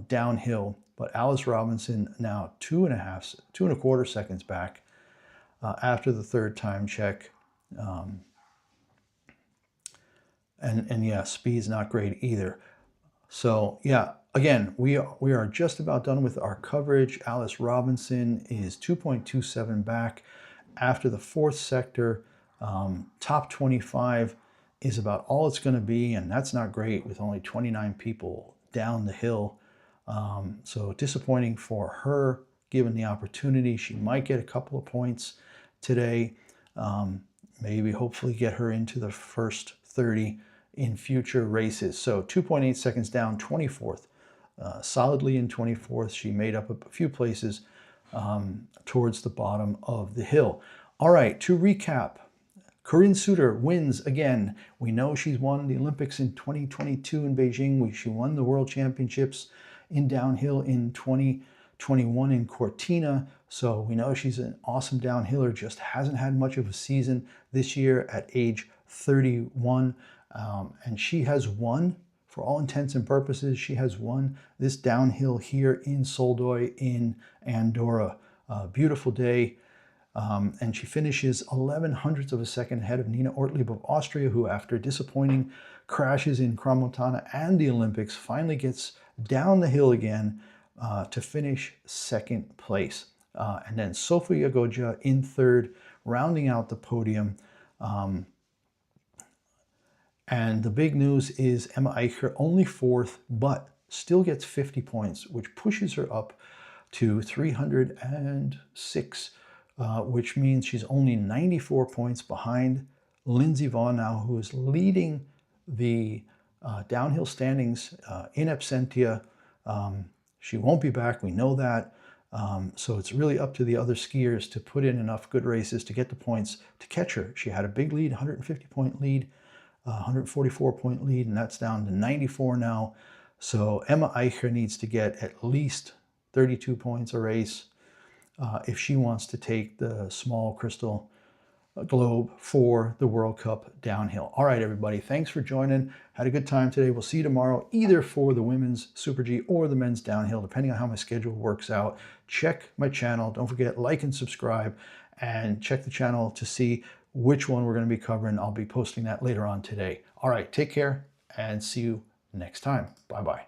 downhill, but Alice Robinson now 2.25 seconds back after the third time check. And yeah, speed's not great either. So yeah, again, we are just about done with our coverage. Alice Robinson is 2.27 back after the fourth sector. Top 25 is about all it's going to be, and that's not great with only 29 people down the hill. So disappointing for her, given the opportunity. She might get a couple of points today. Maybe hopefully get her into the first 30 in future races. So 2.8 seconds down, 24th. Solidly in 24th. She made up a few places towards the bottom of the hill. All right, to recap, Corinne Suter wins again. We know she's won the Olympics in 2022 in Beijing. She won the World Championships in downhill in 2021 in Cortina. So we know she's an awesome downhiller, just hasn't had much of a season this year at age 31. And she has won, for all intents and purposes, she has won this downhill here in Soldeu in Andorra. Beautiful day. And she finishes 11 hundredths of a second ahead of Nina Ortlieb of Austria, who after disappointing crashes in Crans-Montana and the Olympics finally gets down the hill again to finish second place. And then Sofia Goja in third, rounding out the podium. And the big news is Emma Eicher only fourth, but still gets 50 points, which pushes her up to 306, which means she's only 94 points behind Lindsey Vonn now, who is leading the downhill standings in absentia. She won't be back, we know that. So it's really up to the other skiers to put in enough good races to get the points to catch her. She had a big lead, 150-point lead, 144-point lead, and that's down to 94 now. So Emma Eicher needs to get at least 32 points a race if she wants to take the small crystal globe for the World Cup downhill. All right, everybody, thanks for joining. Had a good time today. We'll see you tomorrow, either for the women's Super G or the men's downhill, depending on how my schedule works out. Check my channel. Don't forget, like and subscribe, and check the channel to see which one we're going to be covering. I'll be posting that later on today. All right, take care and see you next time. Bye-bye.